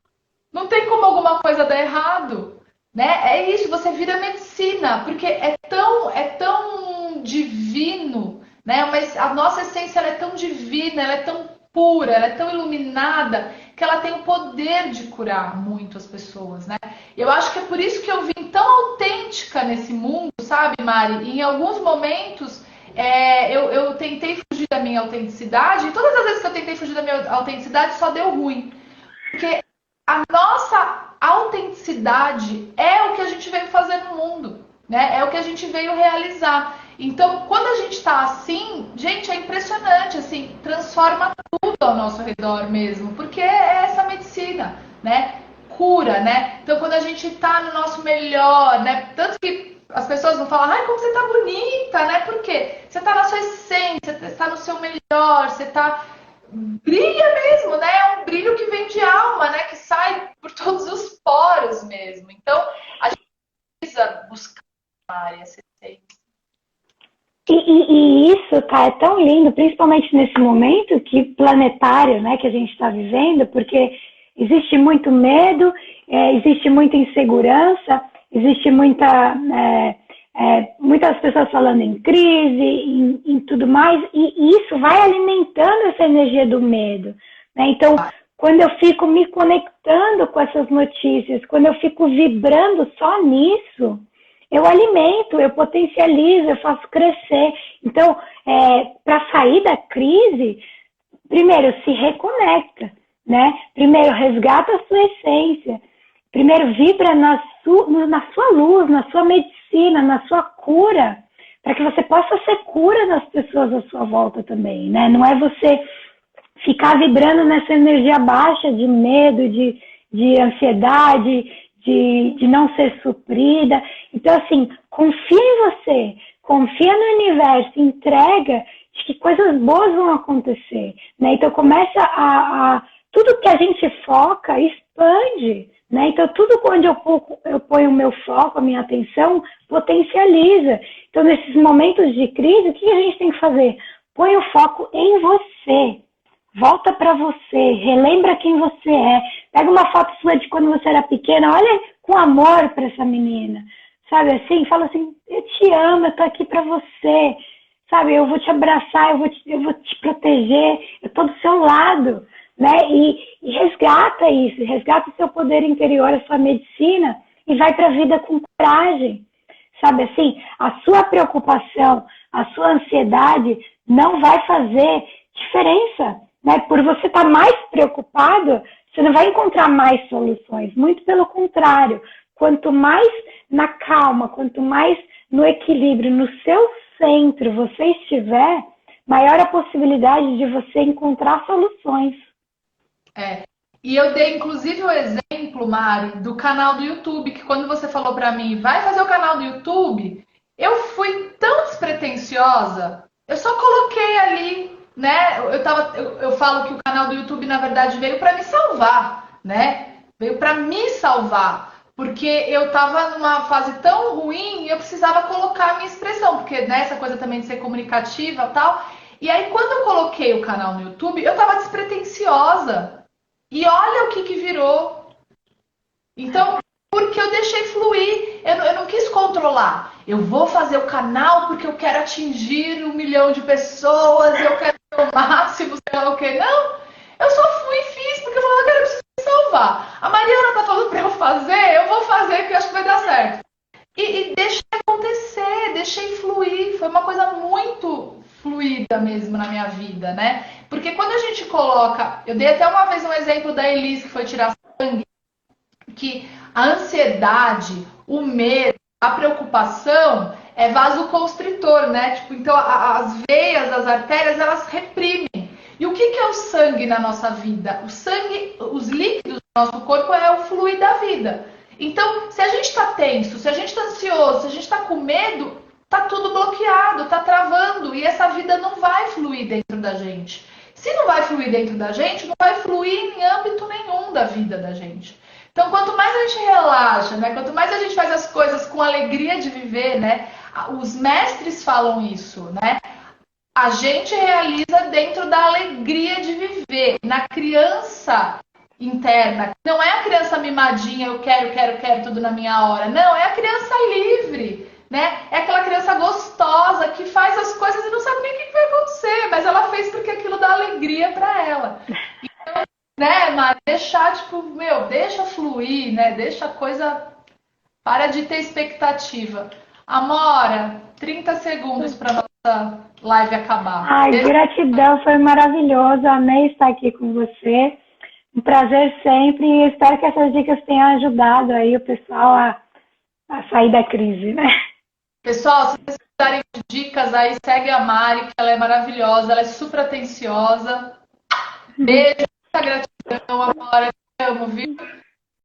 Não tem como alguma coisa dar errado. Né? É isso, você vira medicina, porque é tão divino, né? Mas a nossa essência ela é tão divina, ela é tão pura, ela é tão iluminada, que ela tem o poder de curar muito as pessoas, né? Eu acho que é por isso que eu vim tão autêntica nesse mundo, sabe, Mari? E em alguns momentos eu tentei fugir da minha autenticidade, e todas as vezes que eu tentei fugir da minha autenticidade só deu ruim. Porque a nossa autenticidade é o que a gente veio fazer no mundo, né? É o que a gente veio realizar. Então, quando a gente está assim, gente, é impressionante, assim, transforma tudo ao nosso redor mesmo, porque é essa medicina, né? Cura, né? Então, quando a gente está no nosso melhor, né? Tanto que as pessoas vão falar, ai, como você tá bonita, né? Por quê? Você tá na sua essência, você tá no seu melhor, você tá... Brilha mesmo, né? É um brilho que vem de alma, né? Que sai por todos os poros mesmo. Então, a gente precisa buscar essa essência. E isso, tá, é tão lindo, principalmente nesse momento que planetário, né, que a gente está vivendo, porque existe muito medo, existe muita insegurança, existe muitas pessoas falando em crise, em tudo mais, e isso vai alimentando essa energia do medo, né? Então, quando eu fico me conectando com essas notícias, quando eu fico vibrando só nisso, eu alimento, eu potencializo, eu faço crescer. Então, para sair da crise, primeiro se reconecta, né? Primeiro resgata a sua essência. Primeiro vibra na sua luz, na sua medicina, na sua cura, para que você possa ser cura nas pessoas à sua volta também, né? Não é você ficar vibrando nessa energia baixa de medo, de ansiedade, de não ser suprida. Então, assim, confia em você, confia no universo, entrega de que coisas boas vão acontecer, né? Então, começa tudo que a gente foca, expande, né? Então, tudo onde eu ponho o meu foco, a minha atenção, potencializa. Então, nesses momentos de crise, o que a gente tem que fazer? Põe o foco em você. Volta para você, relembra quem você é. Pega uma foto sua de quando você era pequena, olha com amor para essa menina. Sabe assim? Fala assim, eu te amo, eu tô aqui para você. Sabe, eu vou te abraçar, eu vou te proteger, eu tô do seu lado. Né? E resgata isso, resgata o seu poder interior, a sua medicina e vai para a vida com coragem. Sabe assim? A sua preocupação, a sua ansiedade não vai fazer diferença. Né? Por você estar mais preocupado, você não vai encontrar mais soluções. Muito pelo contrário. Quanto mais na calma, quanto mais no equilíbrio, no seu centro você estiver, maior a possibilidade de você encontrar soluções. E eu dei inclusive o exemplo, Mari, do canal do YouTube, que quando você falou para mim, vai fazer o canal do YouTube, eu fui tão despretensiosa, eu só coloquei ali, né? Eu falo que o canal do YouTube, na verdade, veio para me salvar, né? Veio para me salvar, porque eu tava numa fase tão ruim e eu precisava colocar a minha expressão, porque né, essa coisa também de ser comunicativa e tal. E aí, quando eu coloquei o canal no YouTube, eu tava despretensiosa. E olha o que virou. Então, porque eu deixei fluir, eu não quis controlar. Eu vou fazer o canal porque eu quero atingir 1 milhão de pessoas, eu quero ter o máximo, sei lá o que. Não, eu só fui e fiz, porque eu falei, cara, eu preciso me salvar. A Mariana tá falando pra eu fazer, eu vou fazer, porque eu acho que vai dar certo. E deixei acontecer, deixei fluir. Foi uma coisa muito fluida mesmo na minha vida, né? Porque quando a gente coloca... Eu dei até uma vez um exemplo da Elis, que foi tirar sangue, que a ansiedade, o medo, a preocupação é vasoconstritor, né? Tipo, então, as veias, as artérias, elas reprimem. E o que é o sangue na nossa vida? O sangue, os líquidos do nosso corpo é o fluir da vida. Então, se a gente está tenso, se a gente está ansioso, se a gente está com medo, tá tudo bloqueado, tá travando e essa vida não vai fluir dentro da gente. Se não vai fluir dentro da gente, não vai fluir em âmbito nenhum da vida da gente. Então, quanto mais a gente relaxa, né? Quanto mais a gente faz as coisas com alegria de viver, né? Os mestres falam isso, né? A gente realiza dentro da alegria de viver. Na criança interna. Não é a criança mimadinha, eu quero tudo na minha hora. Não, é a criança livre, né? É aquela criança gostosa que faz as coisas e não sabe nem o que vai acontecer, mas ela fez porque aquilo dá alegria para ela. Então, né, Mari, deixar, tipo, deixa fluir, né? Deixa a coisa... Para de ter expectativa. Amora, 30 segundos para nossa live acabar. Ai, gratidão, foi maravilhoso. Amei estar aqui com você. Um prazer sempre e espero que essas dicas tenham ajudado aí o pessoal a sair da crise, né? Pessoal, se vocês precisarem de dicas aí, segue a Mari, que ela é maravilhosa, ela é super atenciosa. Beijo, muita gratidão, Amora, te amo, viu?